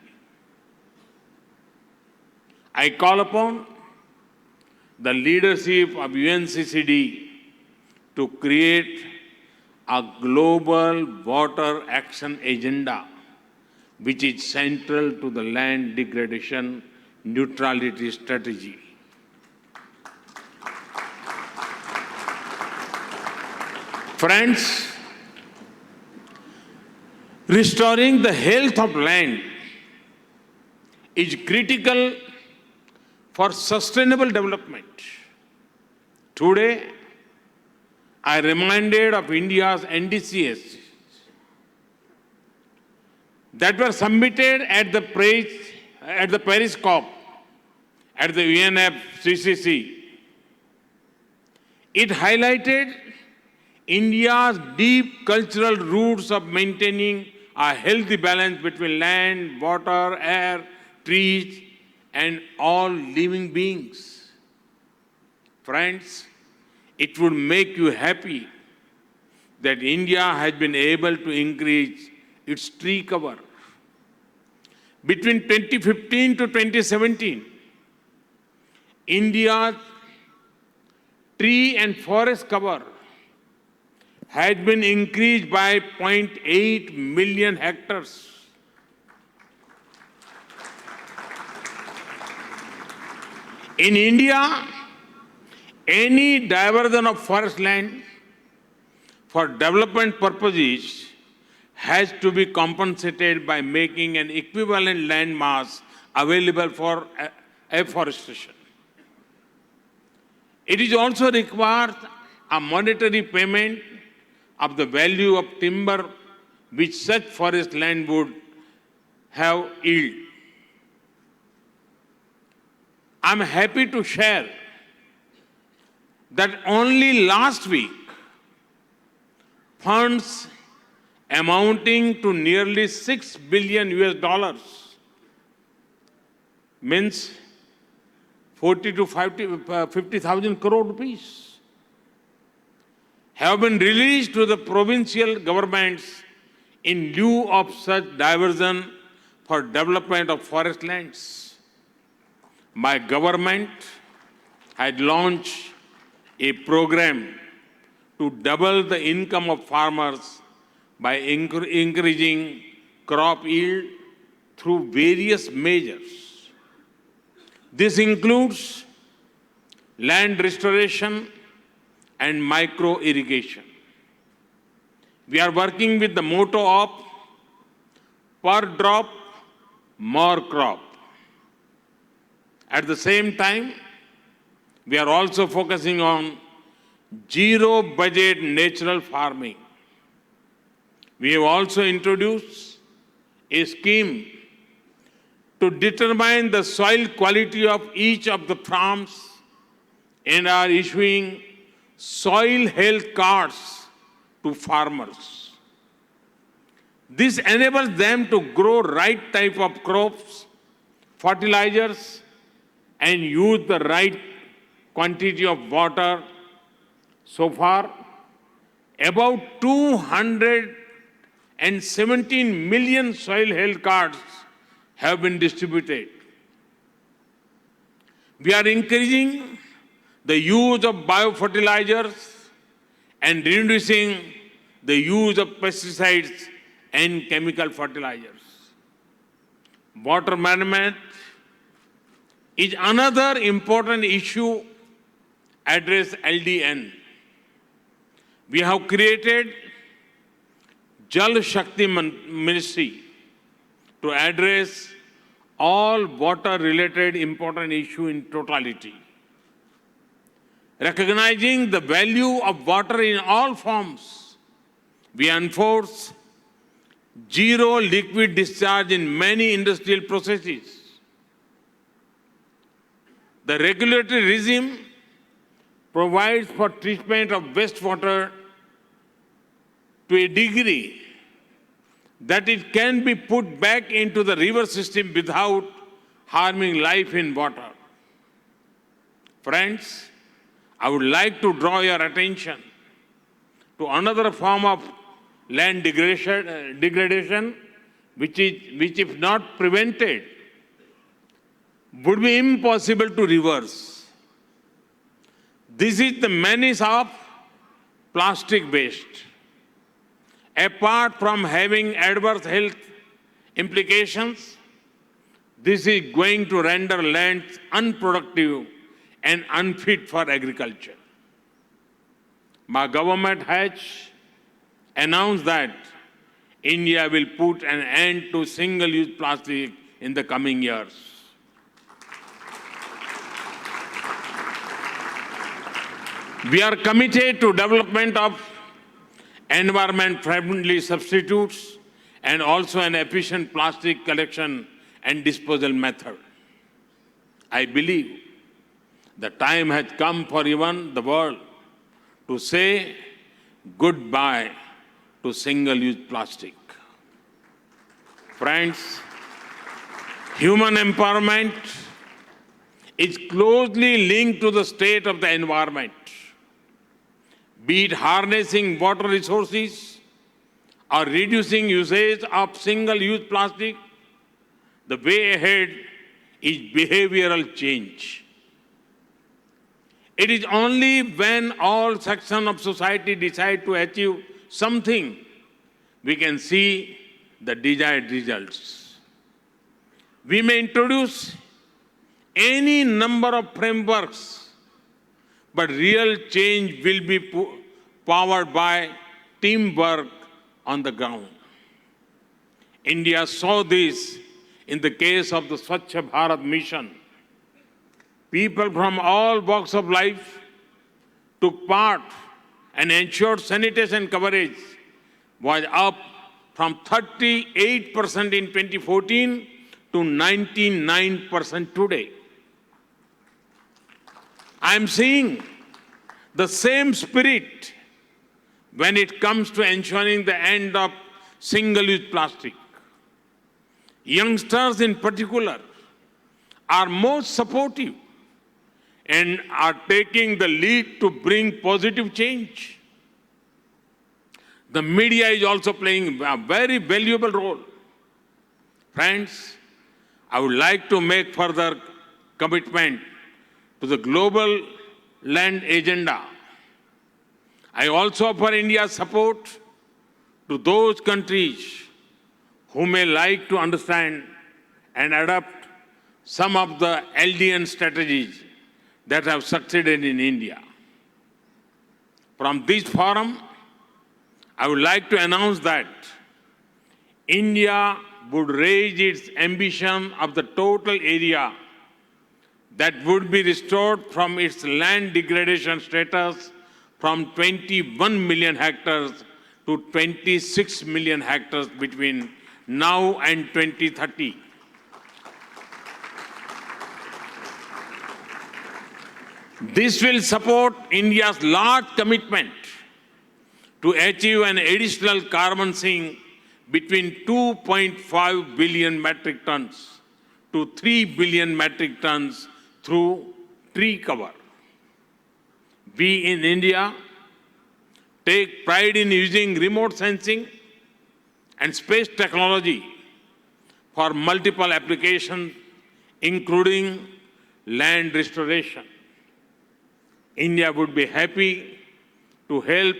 I call upon the leadership of UNCCD to create a global water action agenda which is central to the land degradation neutrality strategy. Friends, restoring the health of land is critical for sustainable development. Today, I reminded of India's NDCs that were submitted at the Paris COP at the UNFCCC. It highlighted India's deep cultural roots of maintaining a healthy balance between land, water, air, trees, and all living beings. Friends, it would make you happy that India has been able to increase its tree cover. Between 2015 to 2017, India's tree and forest cover had been increased by 0.8 million hectares. In India, any diversion of forest land for development purposes has to be compensated by making an equivalent land mass available for afforestation. It is also required a monetary payment of the value of timber which such forest land would have yield. I am happy to share that only last week, funds amounting to nearly $6 billion, means 40 to 50,000 crore rupees, have been released to the provincial governments in lieu of such diversion for development of forest lands. My government had launched a program to double the income of farmers by increasing crop yield through various measures. This includes land restoration and micro irrigation. We are working with the motto of per drop, more crop. At the same time, we are also focusing on zero budget natural farming. We have also introduced a scheme to determine the soil quality of each of the farms and are issuing soil health cards to farmers. This enables them to grow right type of crops, fertilizers, and use the right quantity of water. So far, about 217 million soil health cards have been distributed. We are increasing the use of biofertilizers and reducing the use of pesticides and chemical fertilizers. Water management is another important issue addressed LDN. We have created Jal Shakti Ministry to address all water-related important issues in totality. Recognizing the value of water in all forms, we enforce zero liquid discharge in many industrial processes. The regulatory regime provides for treatment of wastewater to a degree that it can be put back into the river system without harming life in water. Friends, I would like to draw your attention to another form of land degradation which if not prevented, would be impossible to reverse. This is the menace of plastic waste. Apart from having adverse health implications, this is going to render lands unproductive and unfit for agriculture. My government has announced that India will put an end to single-use plastic in the coming years. We are committed to development of environment-friendly substitutes and also an efficient plastic collection and disposal method. I believe the time has come for even the world to say goodbye to single-use plastic. Friends, human empowerment is closely linked to the state of the environment. Be it harnessing water resources or reducing usage of single-use plastic, the way ahead is behavioral change. It is only when all sections of society decide to achieve something we can see the desired results. We may introduce any number of frameworks, but real change will be powered by teamwork on the ground. India saw this in the case of the Swachh Bharat mission. People from all walks of life took part and ensured sanitation coverage was up from 38% in 2014 to 99% today. I am seeing the same spirit when it comes to ensuring the end of single-use plastic. Youngsters in particular are most supportive and are taking the lead to bring positive change. The media is also playing a very valuable role. Friends, I would like to make further commitment to the global land agenda. I also offer India's support to those countries who may like to understand and adopt some of the LDN strategies that have succeeded in India. From this forum, I would like to announce that India would raise its ambition of the total area that would be restored from its land degradation status from 21 million hectares to 26 million hectares between now and 2030. This will support India's large commitment to achieve an additional carbon sink between 2.5 billion metric tons to 3 billion metric tons through tree cover. We in India take pride in using remote sensing and space technology for multiple applications, including land restoration. India would be happy to help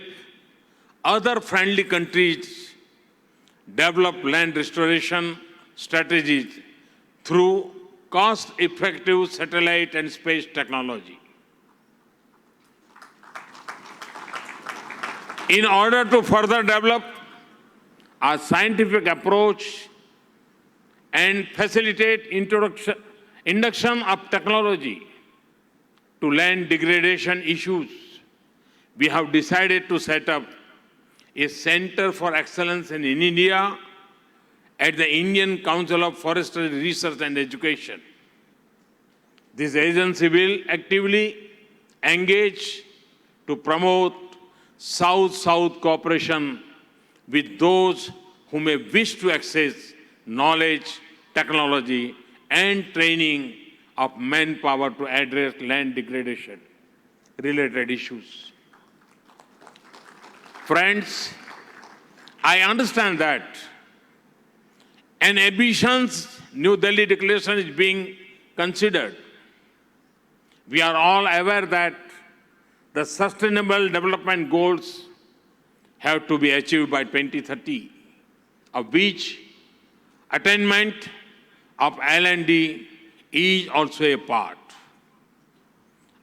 other friendly countries develop land restoration strategies through cost-effective satellite and space technology. In order to further develop a scientific approach and facilitate induction of technology to land degradation issues, we have decided to set up a Center for Excellence in India at the Indian Council of Forestry Research and Education. This agency will actively engage to promote South-South cooperation with those who may wish to access knowledge, technology, and training of manpower to address land degradation-related issues. Friends, I understand that an ambitious New Delhi Declaration is being considered. We are all aware that the Sustainable Development Goals have to be achieved by 2030, of which attainment of L&D is also a part.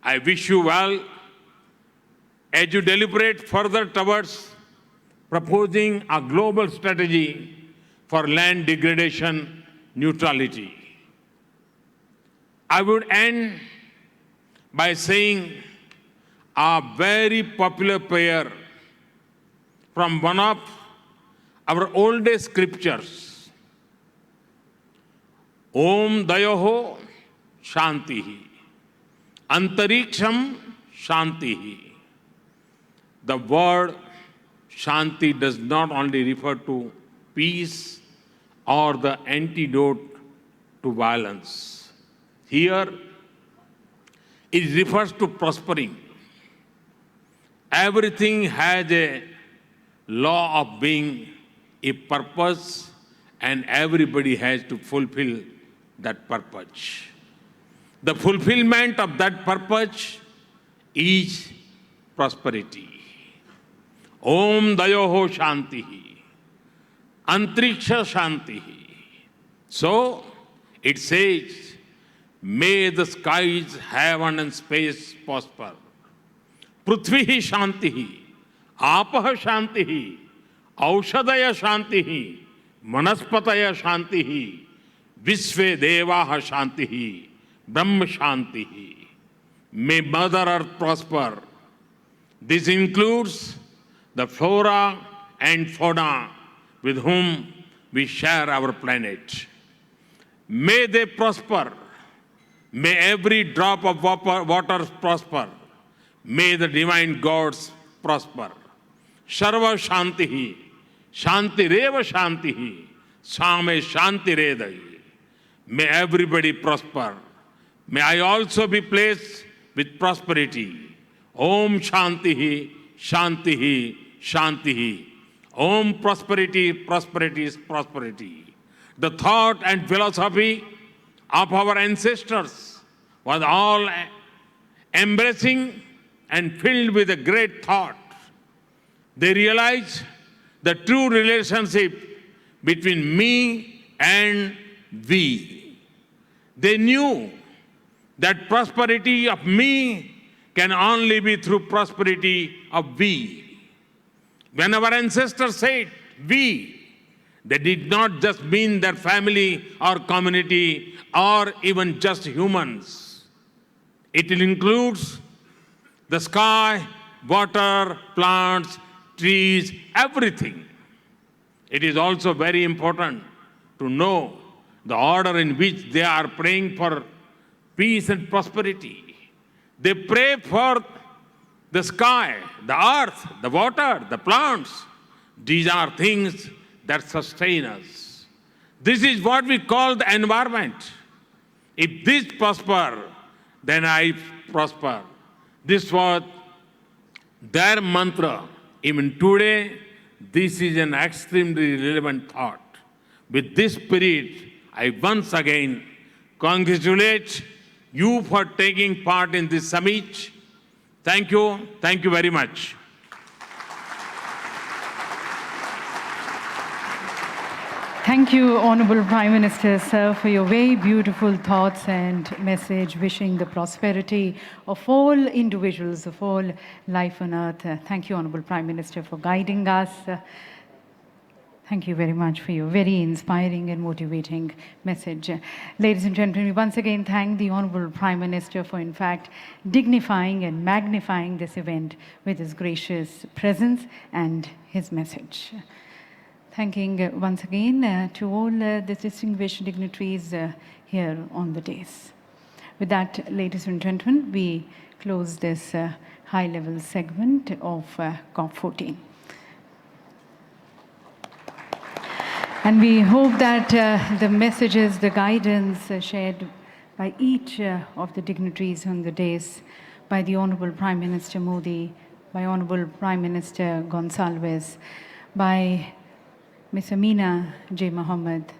I wish you well as you deliberate further towards proposing a global strategy for land degradation neutrality. I would end by saying a very popular prayer from one of our oldest scriptures. Om Dayoho Shantihi. Antariksham Shantihi. The word Shanti does not only refer to peace or the antidote to violence. Here, it refers to prospering. Everything has a law of being, a purpose, and everybody has to fulfill that purpose. The fulfillment of that purpose is prosperity. Om Dayoho Shantihi. Antriksha Shantihi. So, it says, may the skies, heaven and space prosper. Prithvihi Shantihi. Apaha Shantihi. Aushadaya Shantihi. Manaspataya Shantihi. Visve Devaha Shantihi. Brahma Shantihi. May Mother Earth prosper. This includes the flora and fauna with whom we share our planet. May they prosper. May every drop of water prosper. May the divine gods prosper. Sarva Shantihi. Shantireva Shantihi. Same Shantiredai. May everybody prosper. May I also be blessed with prosperity. Om Shantihi, Shantihi, Shantihi. Om prosperity, prosperity, prosperity. The thought and philosophy of our ancestors was all embracing and filled with a great thought. They realized the true relationship between me and we. They knew that prosperity of me can only be through prosperity of we. When our ancestors said we, they did not just mean their family or community or even just humans. It includes the sky, water, plants, trees, everything. It is also very important to know the order in which they are praying for peace and prosperity. They pray for the sky, the earth, the water, the plants. These are things that sustain us. This is what we call the environment. If this prosper, then I prosper. This was their mantra. Even today, this is an extremely relevant thought. With this spirit, I once again congratulate you for taking part in this summit. Thank you. Thank you very much. Thank you, Honorable Prime Minister, sir, for your very beautiful thoughts and message wishing the prosperity of all individuals, of all life on earth. Thank you, Honorable Prime Minister, for guiding us. Thank you very much for your very inspiring and motivating message. Ladies and gentlemen, we once again thank the Honorable Prime Minister for, in fact, dignifying and magnifying this event with his gracious presence and his message. Thanking once again to all the distinguished dignitaries here on the dais. With that, ladies and gentlemen, we close this high-level segment of COP14. And we hope that the messages, the guidance shared by each of the dignitaries on the dais, by the Honorable Prime Minister Modi, by Honorable Prime Minister Gonsalves, by Ms. Amina J. Mohammed,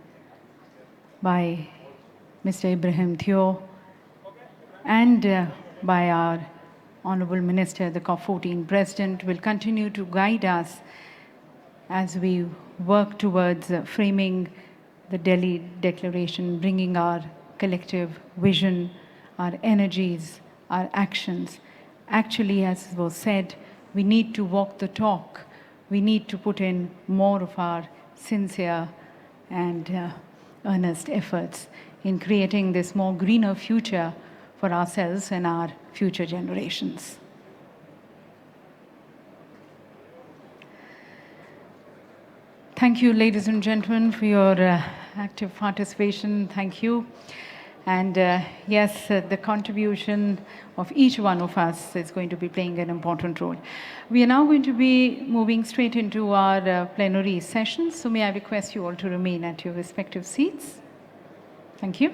by Mr. Ibrahim Theo, and by our Honorable Minister, the COP14 President, will continue to guide us as we work towards framing the Delhi Declaration, bringing our collective vision, our energies, our actions. Actually, as was said, we need to walk the talk. We need to put in more of our sincere and earnest efforts in creating this more greener future for ourselves and our future generations. Thank you, ladies and gentlemen, for your active participation. Thank you. And yes, the contribution of each one of us is going to be playing an important role. We are now going to be moving straight into our plenary session. So may I request you all to remain at your respective seats. Thank you.